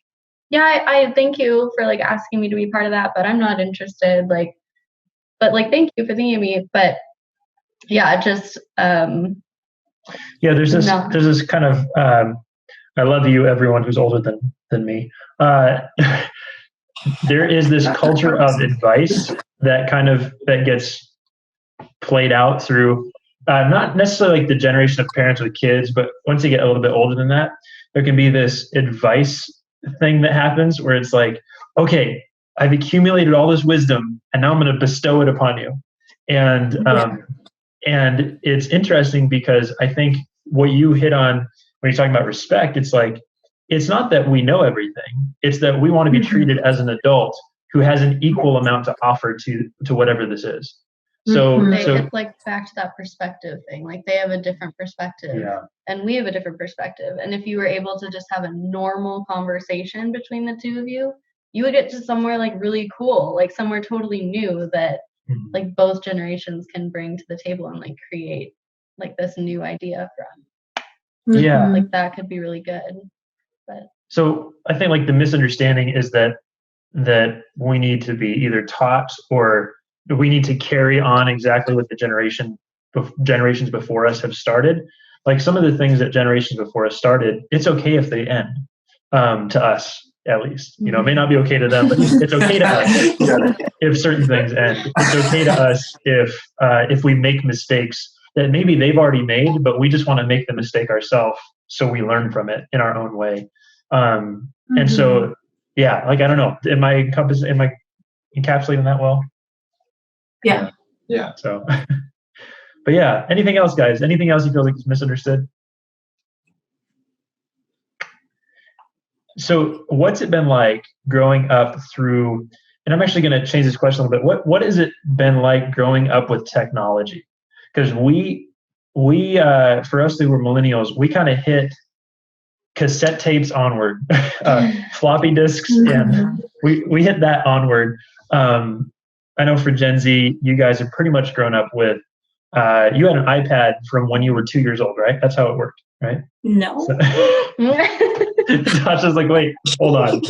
yeah, I thank you for like asking me to be part of that, but I'm not interested. Like, but like, thank you for thinking of me. But yeah, just there's this kind of I love you, everyone who's older than me. There is this culture of advice that gets played out through not necessarily like the generation of parents with kids, but once you get a little bit older than that, there can be this advice thing that happens where it's like, okay, I've accumulated all this wisdom and now I'm going to bestow it upon you. And it's interesting because I think what you hit on when you're talking about respect, it's like, it's not that we know everything. It's that we want to be treated as an adult who has an equal amount to offer to whatever this is. So it's like back to that perspective thing. Like they have a different perspective and we have a different perspective. And if you were able to just have a normal conversation between the two of you, you would get to somewhere like really cool, like somewhere totally new that like both generations can bring to the table and like create like this new idea from. Yeah. Like that could be really good. But so I think like the misunderstanding is that we need to be either taught or we need to carry on exactly what the generations before us have started. Like some of the things that generations before us started, it's okay if they end, to us at least. You know, it may not be okay to them, but it's okay to us if certain things end. It's okay to us if we make mistakes that maybe they've already made, but we just want to make the mistake ourselves so we learn from it in our own way. And so, yeah, like I don't know, am I encapsulating that well? Yeah. So, but yeah, anything else, guys? Anything else you feel like is misunderstood? So what's it been like growing up through, and I'm actually going to change this question a little bit. What has it been like growing up with technology? Because we for us who were millennials, we kind of hit cassette tapes onward, floppy disks, and we hit that onward. I know for Gen Z, you guys have pretty much grown up with, you had an iPad from when you were 2 years old, right? That's how it worked, right? No. So, Tasha's like, wait, hold on.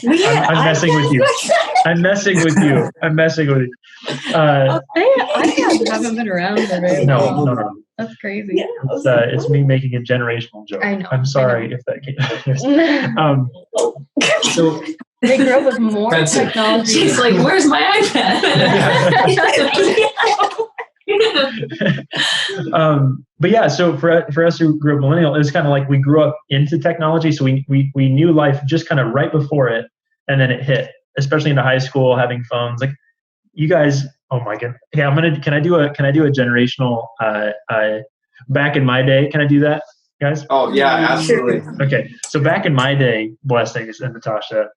I'm messing with you. I'm messing with you. iPads haven't been around for very long. No. That's crazy. Yeah, It's me making a generational joke. I know. I'm sorry if that came. So they grew up with more technology. She's like, where's my iPad? but yeah, so for us who grew up millennial, it's kind of like we grew up into technology, so we knew life just kind of right before it, and then it hit, especially into high school, having phones. Like you guys, oh my god, yeah, can I do a generational back in my day? Can I do that, guys? Oh yeah, absolutely. Okay, so back in my day, blessings and Natasha.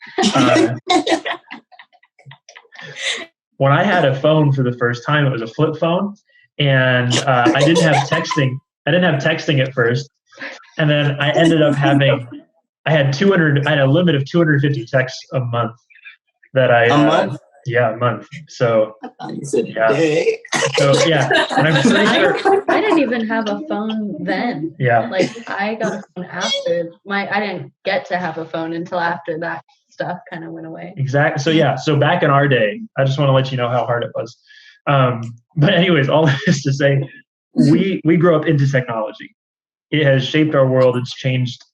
When I had a phone for the first time, it was a flip phone, and I didn't have texting. I didn't have texting at first, and then I ended up having. I had a limit of 250 texts a month. A month? Yeah, a month. So you said day. So yeah, and I'm pretty sure. I didn't even have a phone then. Yeah. Like I got a phone after I didn't get to have a phone until after that stuff kind of went away. Exactly. So yeah. So back in our day, I just want to let you know how hard it was. But anyways, all this to say, we grew up into technology. It has shaped our world. It's changed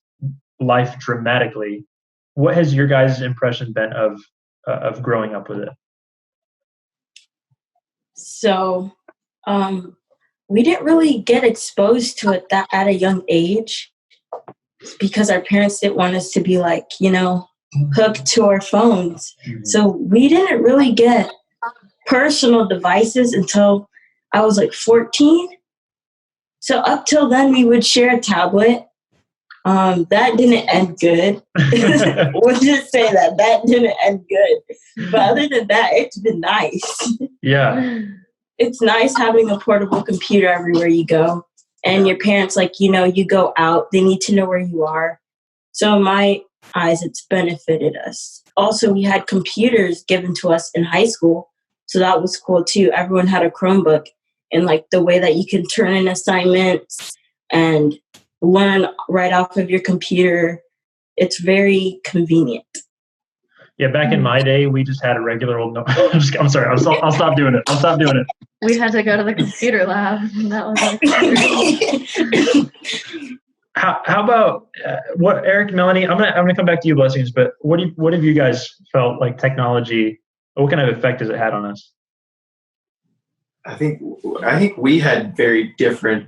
life dramatically. What has your guys' impression been of growing up with it? So, we didn't really get exposed to it at a young age because our parents didn't want us to be like, hooked to our phones. So we didn't really get personal devices until I was like 14. So up till then, we would share a tablet. That didn't end good. We'll just say that didn't end good. But other than that, it's been nice. Yeah. It's nice having a portable computer everywhere you go. And your parents, you go out, they need to know where you are. So in my eyes, it's benefited us. Also, we had computers given to us in high school. So that was cool too. Everyone had a Chromebook, and the way that you can turn in assignments and learn right off of your computer, it's very convenient. Yeah, back in my day, we just had a regular old. I'm sorry. I'll stop doing it. We had to go to the computer lab. And that was like How about what, Eric, Melanie? I'm gonna come back to you, Blessings. But what have you guys felt like technology? What kind of effect has it had on us? I think we had very different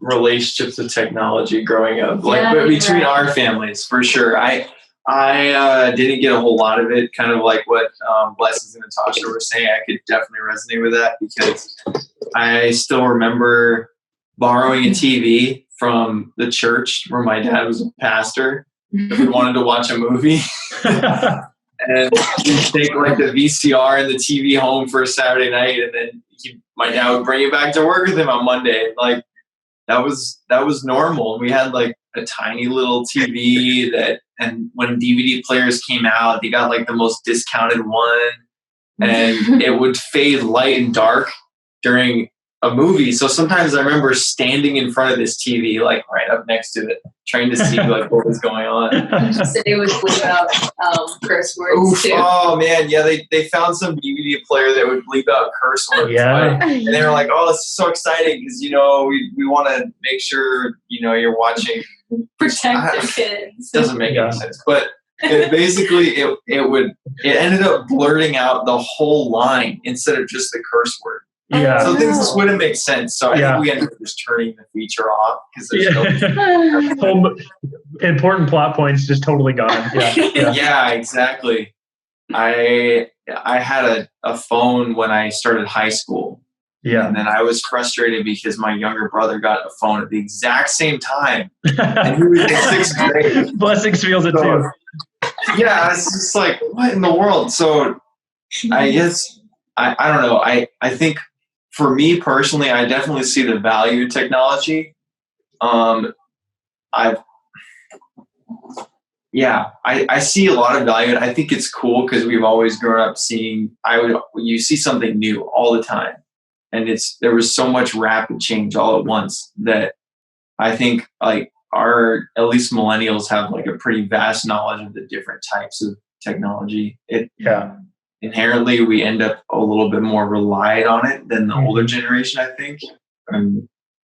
relationships with technology growing up, but between our families for sure. I didn't get a whole lot of it, kind of like what Blessings and Natasha were saying. I could definitely resonate with that because I still remember borrowing a TV from the church where my dad was a pastor if we wanted to watch a movie. And he'd take like the VCR and the TV home for a Saturday night, and then my dad would bring it back to work with him on Monday. Like that was normal. We had like a tiny little TV and when DVD players came out, they got like the most discounted one, and it would fade light and dark during a movie. So sometimes I remember standing in front of this TV, like right up next to it, trying to see like what was going on. So they would bleep out curse words too. Oh man, yeah, they found some DVD player that would bleep out curse words. Yeah. And they were like, "Oh, this is so exciting because we want to make sure you're watching." Protect the kids. Doesn't make any sense, but it ended up blurting out the whole line instead of just the curse word. Yeah. So things just wouldn't make sense. So I think we ended up just turning the feature off because there's no important plot points just totally gone. Yeah, exactly. I had a phone when I started high school. Yeah. And then I was frustrated because my younger brother got a phone at the exact same time. And he was in 6th grade. Blessings feels it too. Yeah, it's just like, what in the world? So I guess, I don't know. I think for me personally, I definitely see the value of technology. I see a lot of value. And I think it's cool because we've always grown up seeing, you see something new all the time. And there was so much rapid change all at once that I think like at least millennials have like a pretty vast knowledge of the different types of technology. Inherently, we end up a little bit more relied on it than the older generation, I think.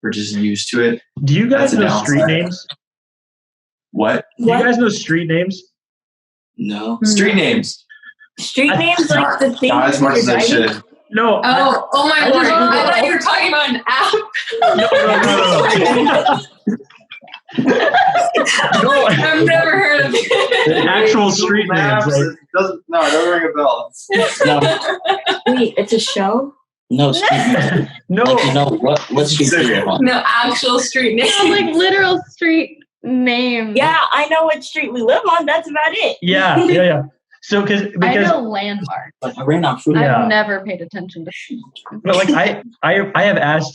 We're just used to it. Do you guys know street names? What? Do you guys know street names? No. Street names. Street names like the things. Not as much as I should. No. Oh my word! I thought you were talking about an app. No. I've never heard of it. Actual street names. It doesn't ring a bell. Wait, it's a show? No, street name. No. Like, what street are you on? No, actual street name. Like literal street name. Yeah, I know what street we live on. That's about it. Yeah. So because I know landmarks. Like, I ran out food. I've never paid attention to. But like I've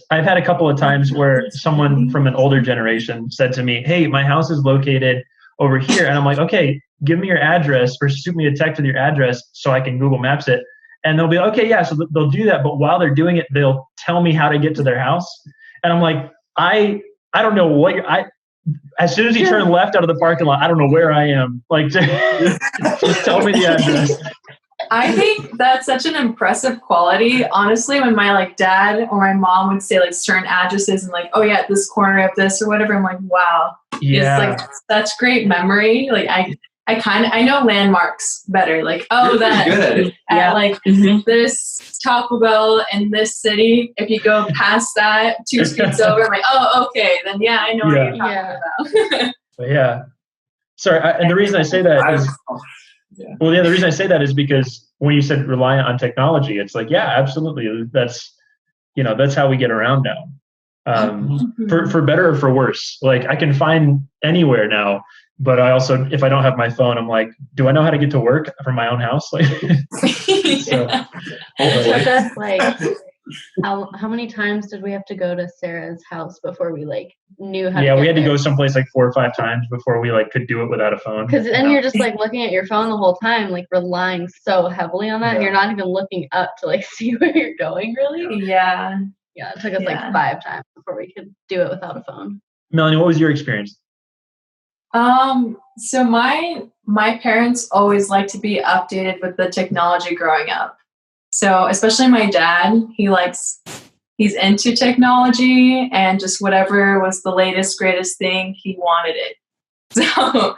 had a couple of times where someone from an older generation said to me, "Hey, my house is located over here," and I'm like, "Okay, give me your address or shoot me a text with your address so I can Google Maps it." And they'll be like, "Okay, yeah." So they'll do that, but while they're doing it, they'll tell me how to get to their house, and I'm like, I don't know what as soon as you turn left out of the parking lot, I don't know where I am. Like, just tell me the address. I think that's such an impressive quality. Honestly, when my like dad or my mom would say like certain addresses and like, "Oh yeah, this corner of this or whatever," I'm like, wow, Yeah. it's like such great memory. Like I know landmarks better. Like, oh, that You're good at it. like this Taco Bell in this city. If you go past that 2 streets over, I'm like, oh, okay, then I know what you're talking about. But yeah. Sorry, and the reason I say that is, the reason I say that is because when you said reliant on technology, it's like, yeah, absolutely. That's how we get around now. For better or for worse. Like I can find anywhere now. But I also, if I don't have my phone, I'm like, do I know how to get to work from my own house? Like, So that's like, how many times did we have to go to Sarah's house before we like knew how? Yeah, to we had to there? go someplace like 4 or 5 times before we like could do it without a phone. Because then you're just like looking at your phone the whole time, like relying so heavily on that. And you're not even looking up to like see where you're going, really. Yeah. Yeah, it took us like 5 times before we could do it without a phone. Melanie, what was your experience? So my parents always like to be updated with the technology growing up. So especially my dad, he likes he's into technology, and just whatever was the latest, greatest thing, he wanted it. So,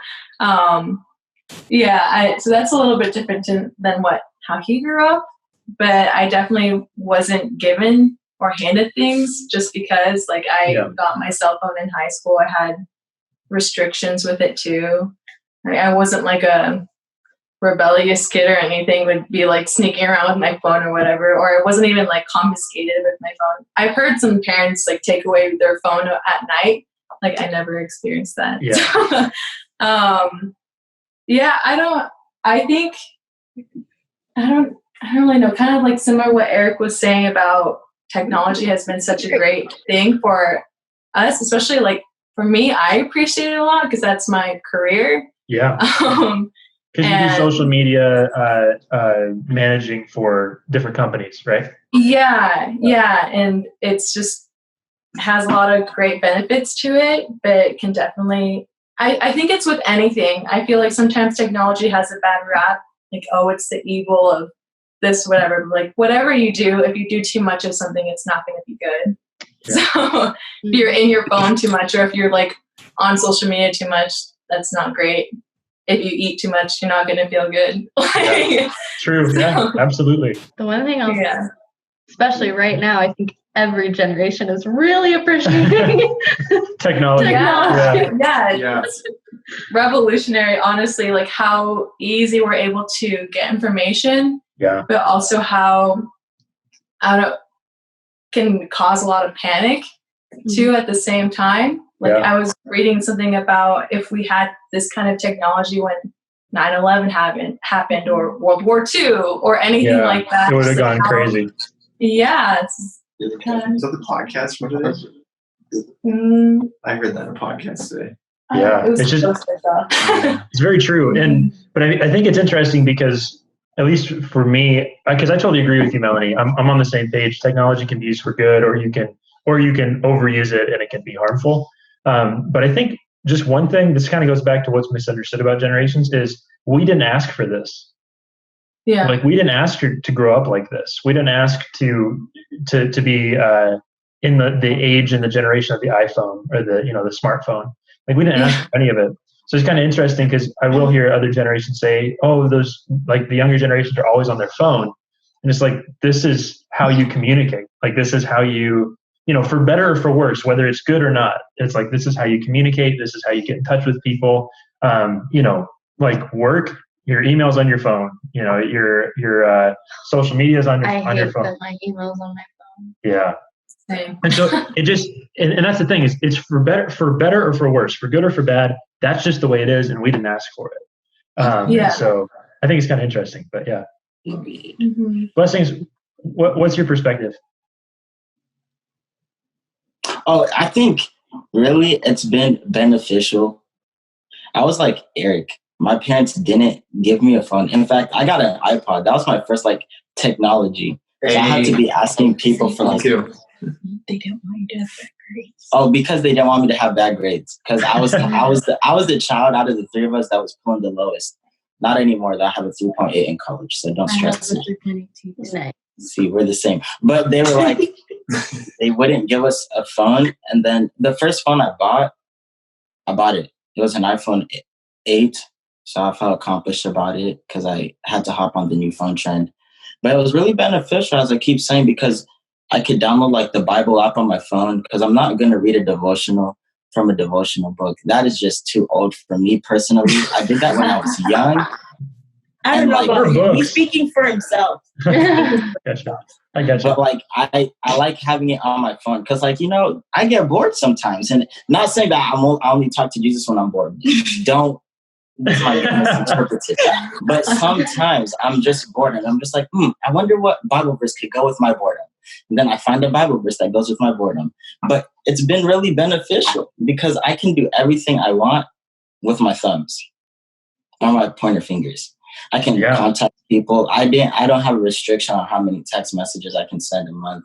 so that's a little bit different than how he grew up. But I definitely wasn't given or handed things just because, like, I got my cell phone in high school. I had restrictions with it too. I wasn't like a rebellious kid or anything, would be like sneaking around with my phone or whatever, or it wasn't even like confiscated with my phone. I've heard some parents like take away their phone at night. Like, I never experienced that. Yeah. I don't really know, kind of like similar what Eric was saying about technology has been such a great thing for us, especially like for me, I appreciate it a lot because that's my career. Yeah. Because you do social media managing for different companies, right? Yeah. And it's just has a lot of great benefits to it, but it can definitely, I think it's with anything. I feel like sometimes technology has a bad rap, like, oh, it's the evil of this, whatever. Like, whatever you do, if you do too much of something, it's not going to be good. Yeah. So if you're in your phone too much, or if you're like on social media too much, that's not great. If you eat too much, you're not going to feel good. Yeah. True. Yeah, absolutely. The one thing else, especially right now, I think every generation is really appreciating technology. Yeah. It's revolutionary, honestly, like how easy we're able to get information, but also how can cause a lot of panic too at the same time. Like, I was reading something about if we had this kind of technology when 9/11 happened or World War II or anything like that. It would have gone crazy. Yeah. Is that the podcast? What it is? I heard that in a podcast today. Yeah, it's just it's very true. But I think it's interesting because, at least for me, because I totally agree with you, Melanie. I'm on the same page. Technology can be used for good, or you can overuse it and it can be harmful. But I think just one thing, this kind of goes back to what's misunderstood about generations, is we didn't ask for this. Yeah. Like, we didn't ask to grow up like this. We didn't ask to be in the age and the generation of the iPhone or the smartphone. Like, we didn't ask for any of it. So it's kind of interesting because I will hear other generations say, oh, those, like, the younger generations are always on their phone. And it's like, this is how you communicate. Like, this is how you, for better or for worse, whether it's good or not, it's like, this is how you communicate. This is how you get in touch with people. Like work, your emails on your phone, your social media is on your phone. I hate that my emails on my phone. Yeah. Same. And so it just, and that's the thing, is it's for better or for worse, for good or for bad. That's just the way it is, and we didn't ask for it. So I think it's kind of interesting, but yeah. Mm-hmm. Blessings, what's your perspective? Oh, I think really it's been beneficial. I was like Eric. My parents didn't give me a phone. In fact, I got an iPod. That was my first technology. So I had to be asking people for They didn't want you to have bad grades. Oh, because they didn't want me to have bad grades. Because I was the child out of the three of us that was pulling the lowest. Not anymore. I have a 3.8 in college, so don't stress it. See, we're the same. But they were like, they wouldn't give us a phone. And then the first phone I bought it. It was an iPhone 8. So I felt accomplished about it because I had to hop on the new phone trend. But it was really beneficial, as I keep saying, because I could download the Bible app on my phone, because I'm not going to read a devotional from a devotional book. That is just too old for me personally. I did that when I was young. I don't know about him. He's speaking for himself. I gotcha. But I like having it on my phone because I get bored sometimes. And not saying that I only talk to Jesus when I'm bored. Don't. This might get misinterpreted. But sometimes I'm just bored and I'm just like, I wonder what Bible verse could go with my boredom. And then I find a Bible verse that goes with my boredom. But it's been really beneficial because I can do everything I want with my thumbs or my pointer fingers. I can contact people. I don't have a restriction on how many text messages I can send a month.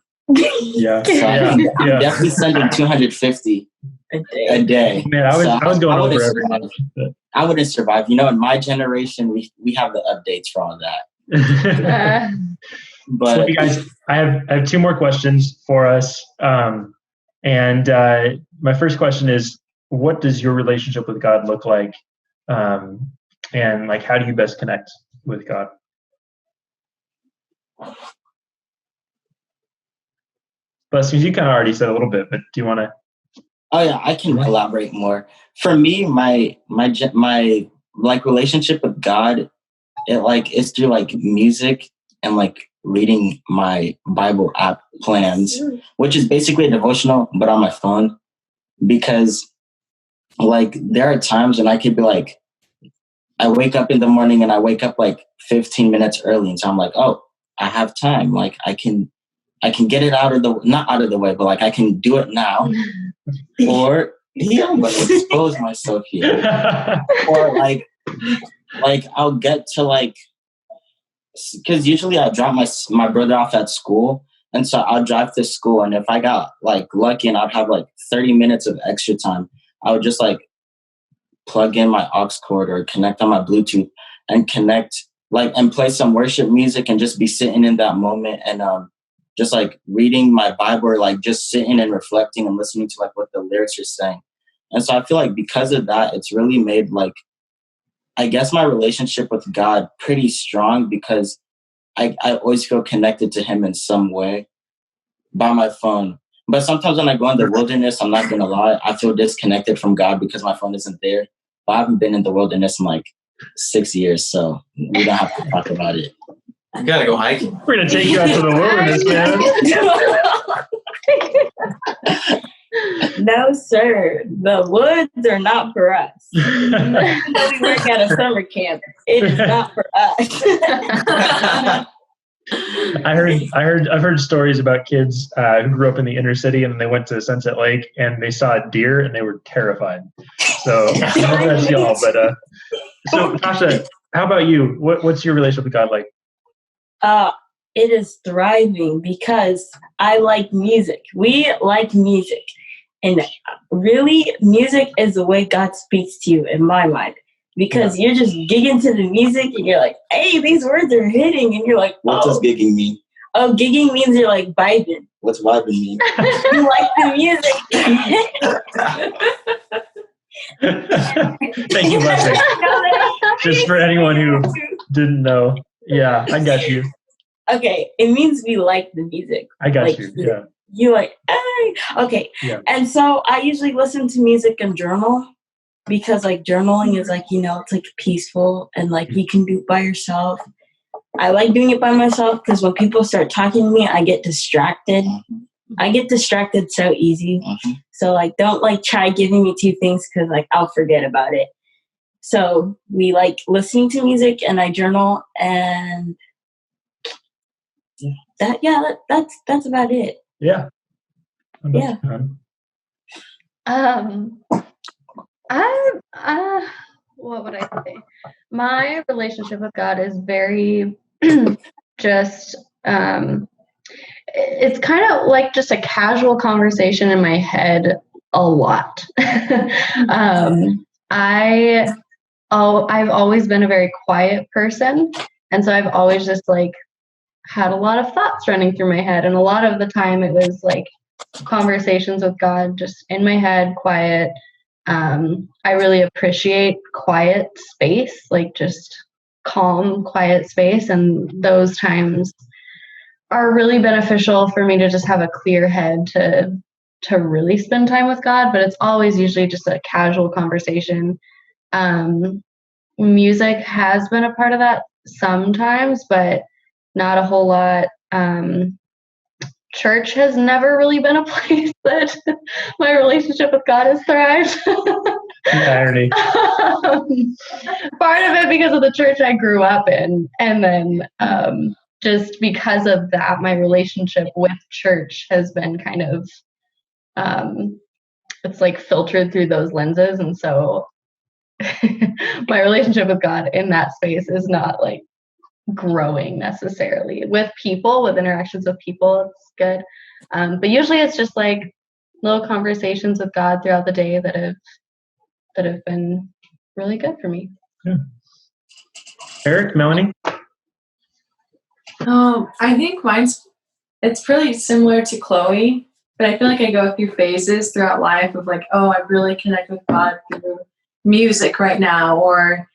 Yeah. So I'm definitely sending 250 a day. Man, I was going over everything. I wouldn't survive. In my generation, we have the updates for all that. But you guys, I have two more questions for us. And my first question is, what does your relationship with God look like? And like, how do you best connect with God? But since you kind of already said a little bit, but do you want to? oh yeah, I can elaborate more. For me, my like relationship with God, it like is through like music and like reading my Bible app plans, which is basically a devotional, but on my phone. Because like there are times when I could be like, I wake up in the morning and I wake up like 15 minutes early, and so I'm like, oh, I have time. Like I can get it not out of the way, but like I can do it now. Or yeah, I'm gonna expose myself here. Or like I'll get to like, because usually I drop my brother off at school, and so I'll drive to school, and if I got like lucky and I'd have like 30 minutes of extra time, I would just like plug in my aux cord or connect on my Bluetooth and connect like and play some worship music and just be sitting in that moment and just like reading my Bible or like just sitting and reflecting and listening to like what the lyrics are saying. And so I feel like because of that, it's really made like, I guess my relationship with God pretty strong because I always feel connected to him in some way by my phone. But sometimes when I go in the wilderness, I'm not going to lie, I feel disconnected from God because my phone isn't there. But I haven't been in the wilderness in like 6 years, so we don't have to talk about it. You gotta go hiking. We're gonna take you out to the wilderness, man. No, sir. The woods are not for us. Even though we work at a summer camp, it is not for us. I've heard stories about kids who grew up in the inner city and then they went to Sunset Lake and they saw a deer and they were terrified. So I don't know if that's y'all, but so Tasha, how about you? What's your relationship with God like? It is thriving because I like music. We like music. And really, music is the way God speaks to you, in my mind. Because you're just gigging to the music and you're like, hey, these words are hitting. And you're like, what does gigging mean? Oh, gigging means you're like vibing. What's vibing mean? You like the music. Thank you, Leslie. Just for anyone who didn't know. Yeah, I got you. Okay, it means we like the music. I got like, you. Yeah. You like, hey. Okay. Yeah. And so I usually listen to music and journal because like journaling is like, it's like peaceful and like you can do it by yourself. I like doing it by myself because when people start talking to me, I get distracted. I get distracted so easy. So like, don't like try giving me two things because like I'll forget about it. So we like listening to music and I journal and that's about it. Yeah. Yeah. What would I say? My relationship with God is very just it's kind of like just a casual conversation in my head a lot. I've always been a very quiet person, and so I've always just like had a lot of thoughts running through my head, and a lot of the time it was like conversations with God just in my head, quiet. I really appreciate quiet space, like just calm, quiet space, and those times are really beneficial for me to just have a clear head to really spend time with God, but it's always usually just a casual conversation. Music has been a part of that sometimes, but not a whole lot. Church has never really been a place that my relationship with God has thrived. Irony. Part of it because of the church I grew up in, and then just because of that, my relationship with church has been kind of it's like filtered through those lenses, and so my relationship with God in that space is not like growing necessarily. With people, with interactions with people, it's good, but usually it's just like little conversations with God throughout the day that have been really good for me. Yeah. Eric, Melanie? I think it's pretty similar to Chloe, but I feel like I go through phases throughout life of like, oh, I really connect with God through music right now, or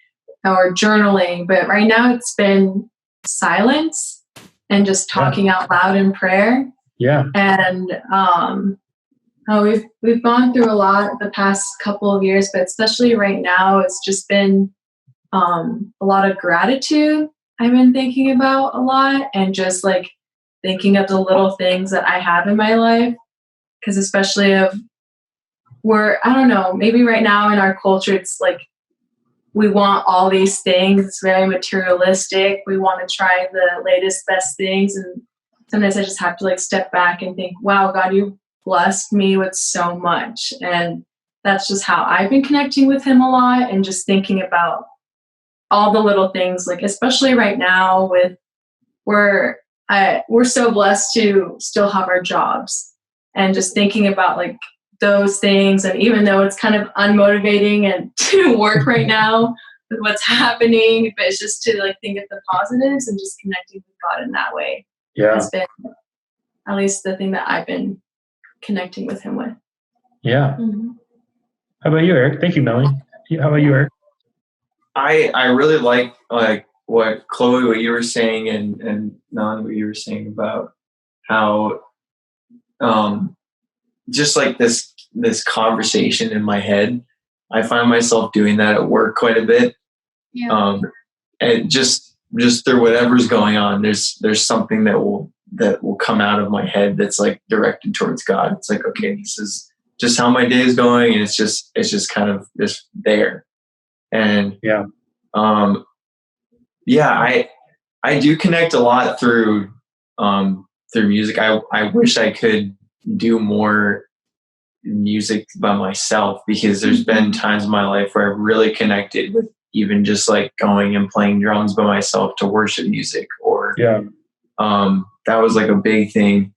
journaling. But right now it's been silence and just talking out loud in prayer. Yeah. And we've gone through a lot the past couple of years, but especially right now, it's just been a lot of gratitude. I've been thinking about a lot, and just like thinking of the little things that I have in my life. Because especially I don't know, maybe right now in our culture, it's like we want all these things. It's very materialistic. We want to try the latest, best things. And sometimes I just have to like step back and think, wow, God, you blessed me with so much. And that's just how I've been connecting with him a lot, and just thinking about all the little things, like especially right now we're so blessed to still have our jobs, and just thinking about like those things. And even though it's kind of unmotivating and to work right now with what's happening, but it's just to like think of the positives and just connecting with God in that way. Yeah. Has been at least the thing that I've been connecting with him with. Yeah. Mm-hmm. How about you, Eric? Thank you, Melanie. How about you, Eric? I really like what Chloe, what you were saying, and Melanie, what you were saying about how just like this conversation in my head. I find myself doing that at work quite a bit. Yeah. And just through whatever's going on, there's something that will come out of my head that's like directed towards God. It's like, okay, this is just how my day is going, and it's just kind of just there. And I do connect a lot through music. I wish I could do more music by myself, because there's been times in my life where I've really connected with even just like going and playing drums by myself to worship music, or that was like a big thing.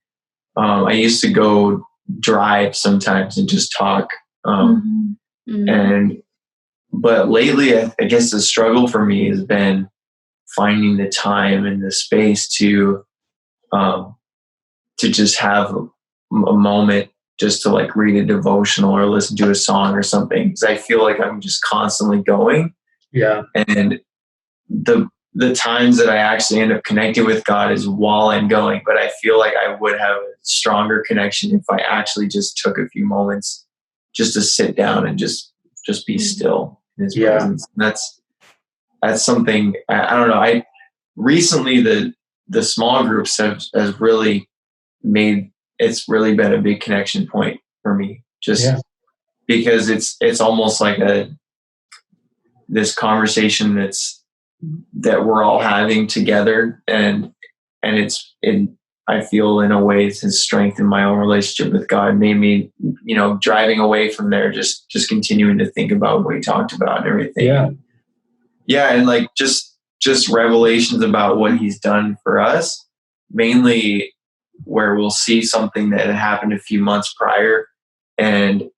I used to go drive sometimes and just talk. But lately, I guess the struggle for me has been finding the time and the space to just have a moment just to like read a devotional or listen to a song or something. Because I feel like I'm just constantly going. Yeah. And the times that I actually end up connecting with God is while I'm going. But I feel like I would have a stronger connection if I actually just took a few moments just to sit down and just be still in his presence. And that's something I don't know. I recently the small groups has really it's really been a big connection point for me, just because it's almost like this conversation that we're all having together, and I feel in a way it has strengthened my own relationship with God, made me, driving away from there, just continuing to think about what we talked about and everything. And like just revelations about what he's done for us, mainly where we'll see something that had happened a few months prior and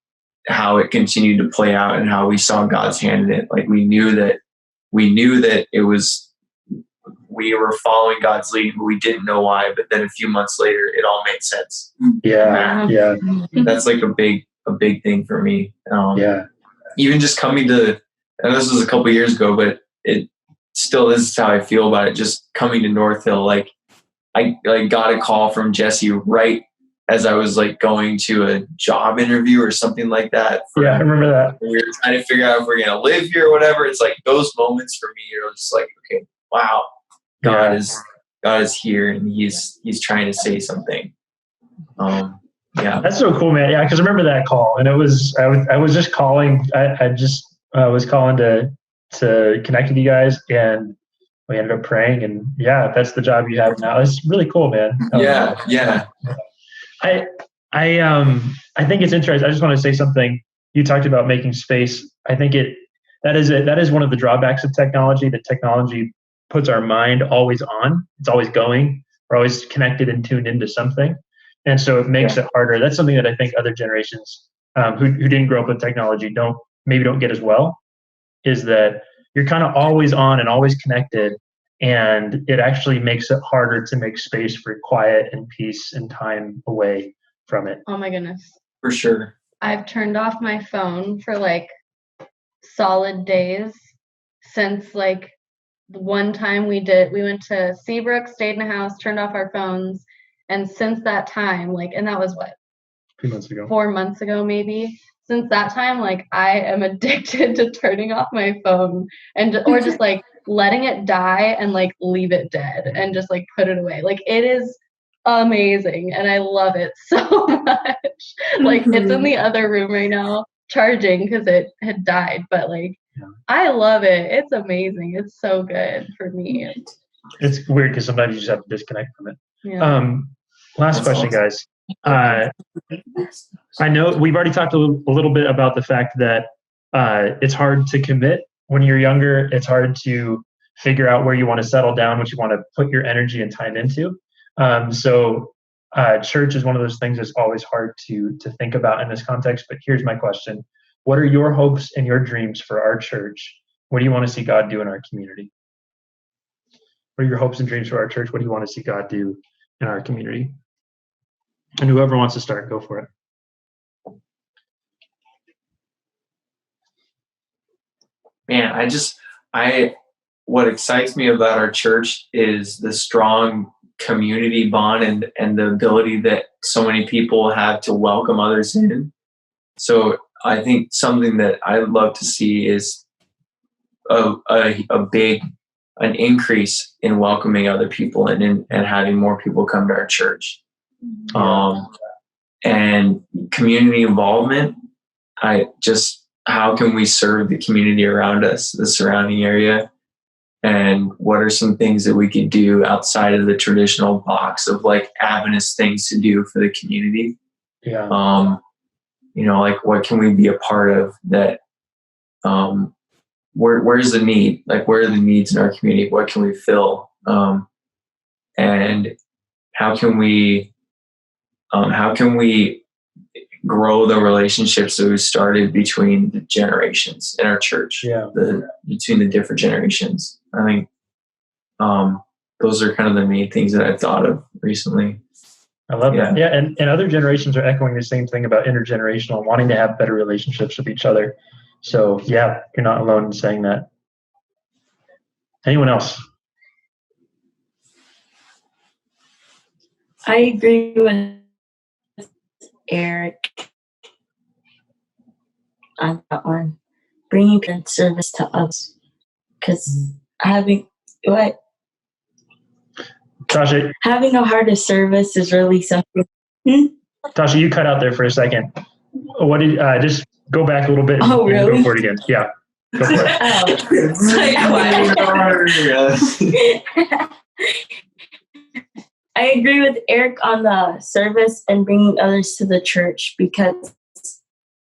how it continued to play out, and how we saw God's hand in it. Like we knew that it was, we were following God's lead, but we didn't know why. But then a few months later, it all made sense. Yeah. That's like a big thing for me. Even just coming to, and this was a couple of years ago, but this is how I feel about it. Just coming to North Hill, like I got a call from Jesse right as I was like going to a job interview or something like that. I remember that. We were trying to figure out if we're going to live here or whatever. It's like those moments for me are just like, okay, wow, God is here, and he's trying to say something. That's so cool, man. Yeah, because I remember that call, and it was I was just calling. I just was calling to connect with you guys, and we ended up praying, and that's the job you have now. It's really cool, man. I think it's interesting. I just want to say something. You talked about making space. I think that is one of the drawbacks of technology. That technology puts our mind always on. It's always going. We're always connected and tuned into something, and so it makes it harder. That's something that I think other generations who didn't grow up with technology don't get as well. Is that you're kind of always on and always connected, and it actually makes it harder to make space for quiet and peace and time away from it. Oh my goodness. For sure. I've turned off my phone for like solid days since like the one time we went to Seabrook, stayed in a house, turned off our phones, and since that time, like, and that was what, A few months ago. 4 months ago maybe. Since that time, like, I am addicted to turning off my phone or just like letting it die and like leave it dead and just like put it away. Like, it is amazing and I love it so much. Like, it's in the other room right now charging because it had died, but like, I love it. It's amazing. It's so good for me. It's weird because sometimes you just have to disconnect from it. Yeah. Last question, guys. I know we've already talked a little bit about the fact that it's hard to commit when you're younger. It's hard to figure out where you want to settle down, what you want to put your energy and time into. So church is one of those things that's always hard to think about in this context. But here's my question. What are your hopes and your dreams for our church? What do you want to see God do in our community? What are your hopes and dreams for our church? What do you want to see God do in our community? And whoever wants to start, go for it. Man, what excites me about our church is the strong community bond and the ability that so many people have to welcome others in. So I think something that I'd love to see is an increase in welcoming other people and having more people come to our church. And community involvement. How can we serve the community around us, the surrounding area? And what are some things that we could do outside of the traditional box of like Adventist things to do for the community? Yeah. Like what can we be a part of that? Where's the need? Like, where are the needs in our community? What can we fill? And how can we grow the relationships that we started between the generations in our church? Between the different generations. I think those are kind of the main things that I've thought of recently. I love that. Yeah, and other generations are echoing the same thing about intergenerational and wanting to have better relationships with each other. So yeah, you're not alone in saying that. Anyone else? I agree with Eric on that one. Bringing good service to us, because having a heart of service is really something. Tasha, you cut out there for a second. What did just go back a little bit? Oh, really? Go for it again. Yeah, go for it. I agree with Eric on the service and bringing others to the church, because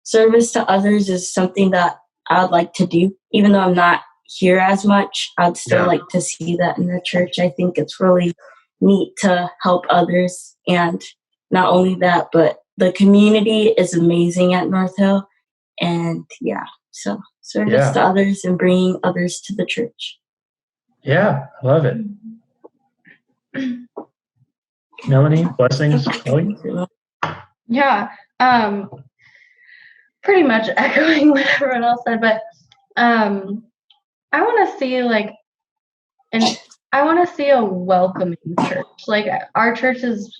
service to others is something that I would like to do. Even though I'm not here as much, I'd still like to see that in the church. I think it's really neat to help others. And not only that, but the community is amazing at North Hill. And so service to others and bringing others to the church. Yeah, I love it. Melanie, blessings. Yeah, pretty much echoing what everyone else said, but I want to see a welcoming church. Like, our church has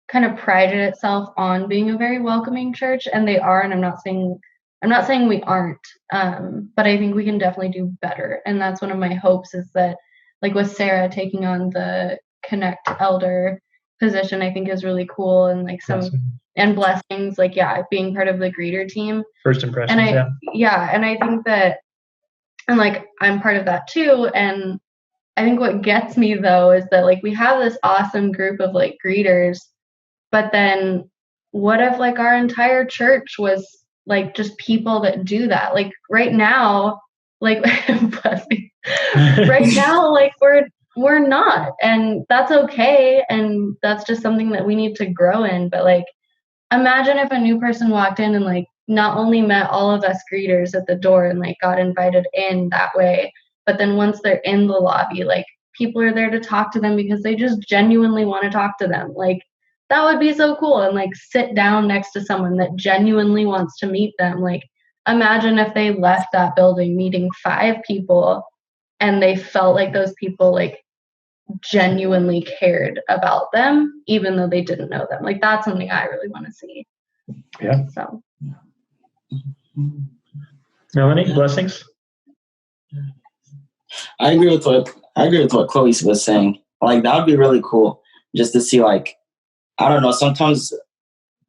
kind of prided itself on being a very welcoming church, and they are. And I'm not saying we aren't, but I think we can definitely do better. And that's one of my hopes, is that, like, with Sarah taking on the Connect Elder position, I think is really cool, and like and blessings, like being part of the greeter team. First impressions. And I think that, and like I'm part of that too. And I think what gets me though is that like we have this awesome group of like greeters, but then what if like our entire church was like just people that do that? Like right now, like right now, like we're not, and that's okay, and that's just something that we need to grow in. But like, imagine if a new person walked in and like not only met all of us greeters at the door and like got invited in that way, but then once they're in the lobby, like people are there to talk to them because they just genuinely want to talk to them. Like, that would be so cool. And like sit down next to someone that genuinely wants to meet them. Like, imagine if they left that building meeting 5 people and they felt like those people like genuinely cared about them, even though they didn't know them. Like, that's something I really want to see. Yeah. So, Melanie, blessings. I agree with what Chloe was saying. Like, that would be really cool just to see, like, I don't know, sometimes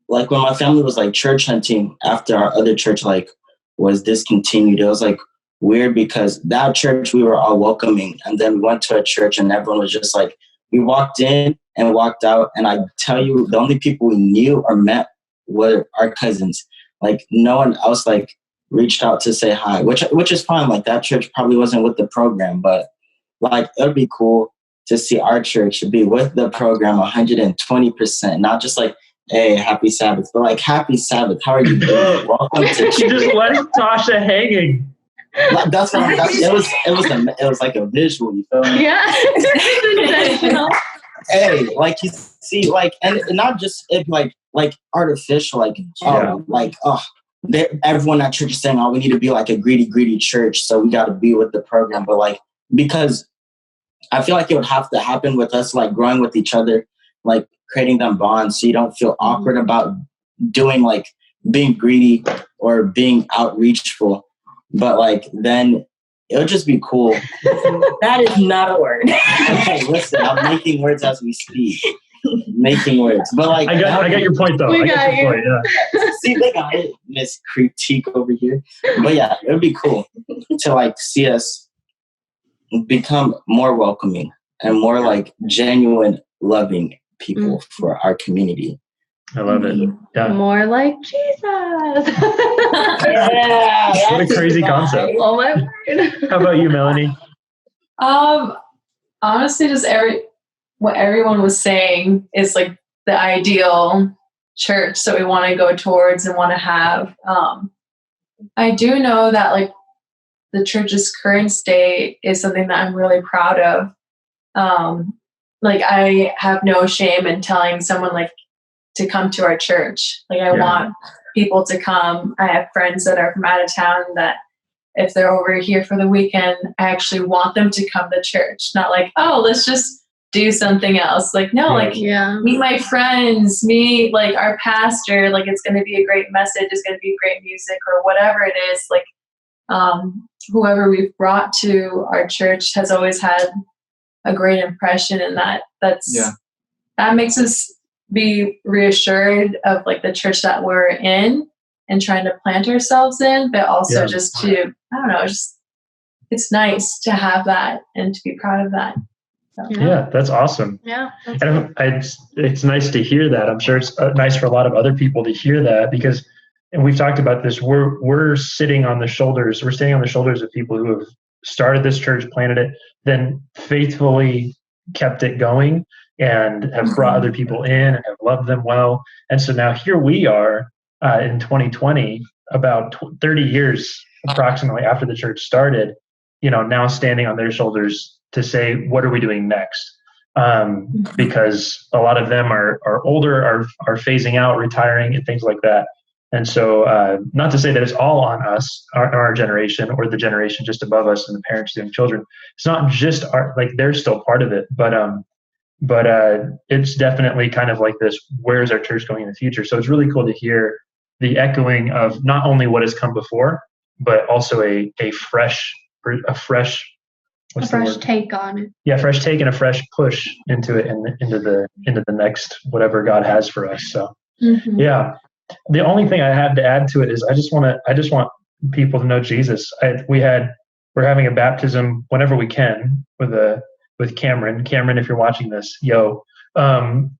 like when my family was like church hunting after our other church like was discontinued, it was like weird because that church we were all welcoming, and then we went to a church and everyone was just like, we walked in and walked out, and I tell you, the only people we knew or met were our cousins. Like, no one else like reached out to say hi, which is fine. Like, that church probably wasn't with the program, but like it would be cool to see our church be with the program 120%, not just like, hey, happy Sabbath, but like, happy Sabbath, how are you doing? Welcome to church. You just left Tasha hanging. That's what it was like a visual, you feel me? yeah. Hey, like, you see, like, and not just it, like artificial, like, everyone at church is saying, oh, we need to be like a greedy church, so we got to be with the program. But like, because I feel like it would have to happen with us, like growing with each other, like creating them bonds, so you don't feel awkward about doing like being greedy or being outreachful. But like, then it would just be cool. That is not a word. Okay, listen, I'm making words as we speak. Making words, but like, I got your point though. We I got your you. point. Yeah. see, they got it, Miss Critique over here. But yeah, it would be cool to like see us become more welcoming and more like genuine, loving people for our community. I love it. Yeah. More like Jesus. Yeah, What a crazy concept. Oh my word. How about you, Melanie? Honestly, just what everyone was saying is like the ideal church that we want to go towards and want to have. I do know that like the church's current state is something that I'm really proud of. Like, I have no shame in telling someone like to come to our church. Like, I want people to come. I have friends that are from out of town that if they're over here for the weekend, I actually want them to come to church. Not like, oh, let's just do something else. Like, no, like, meet my friends, meet like our pastor. Like, it's going to be a great message. It's going to be great music or whatever it is. Like, whoever we've brought to our church has always had a great impression, and that makes us be reassured of like the church that we're in and trying to plant ourselves in, but also just to, I don't know, just it's nice to have that and to be proud of that. So. Yeah, that's awesome. Yeah. And it's nice to hear that. I'm sure it's nice for a lot of other people to hear that because, and we've talked about this, we're sitting on the shoulders of people who have started this church, planted it, then faithfully kept it going and have brought other people in and have loved them well. And so now here we are in 2020, about 30 years approximately after the church started, now standing on their shoulders to say, what are we doing next? Because a lot of them are older, are phasing out, retiring, and things like that. And so, not to say that it's all on us, our generation, or the generation just above us, and the parents and children. It's not just they're still part of it, but it's definitely kind of like this. Where is our church going in the future? So it's really cool to hear the echoing of not only what has come before, but also a fresh take on it. Yeah, fresh take and a fresh push into it and into the next whatever God has for us. So yeah. The only thing I had to add to it is I just want people to know Jesus. We're having a baptism whenever we can with Cameron. Cameron, if you're watching this, Cameron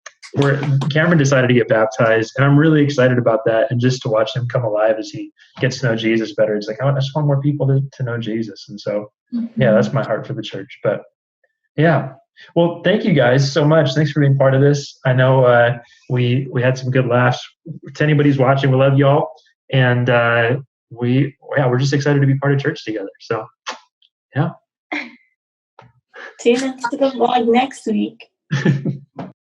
decided to get baptized, and I'm really excited about that. And just to watch him come alive as he gets to know Jesus better, it's like I just want more people to know Jesus. And so, yeah, that's my heart for the church. But yeah. Well, thank you guys so much. Thanks for being part of this. I know we had some good laughs. To anybody who's watching, we love y'all, and we're just excited to be part of church together. So, yeah. Tune into the vlog next week.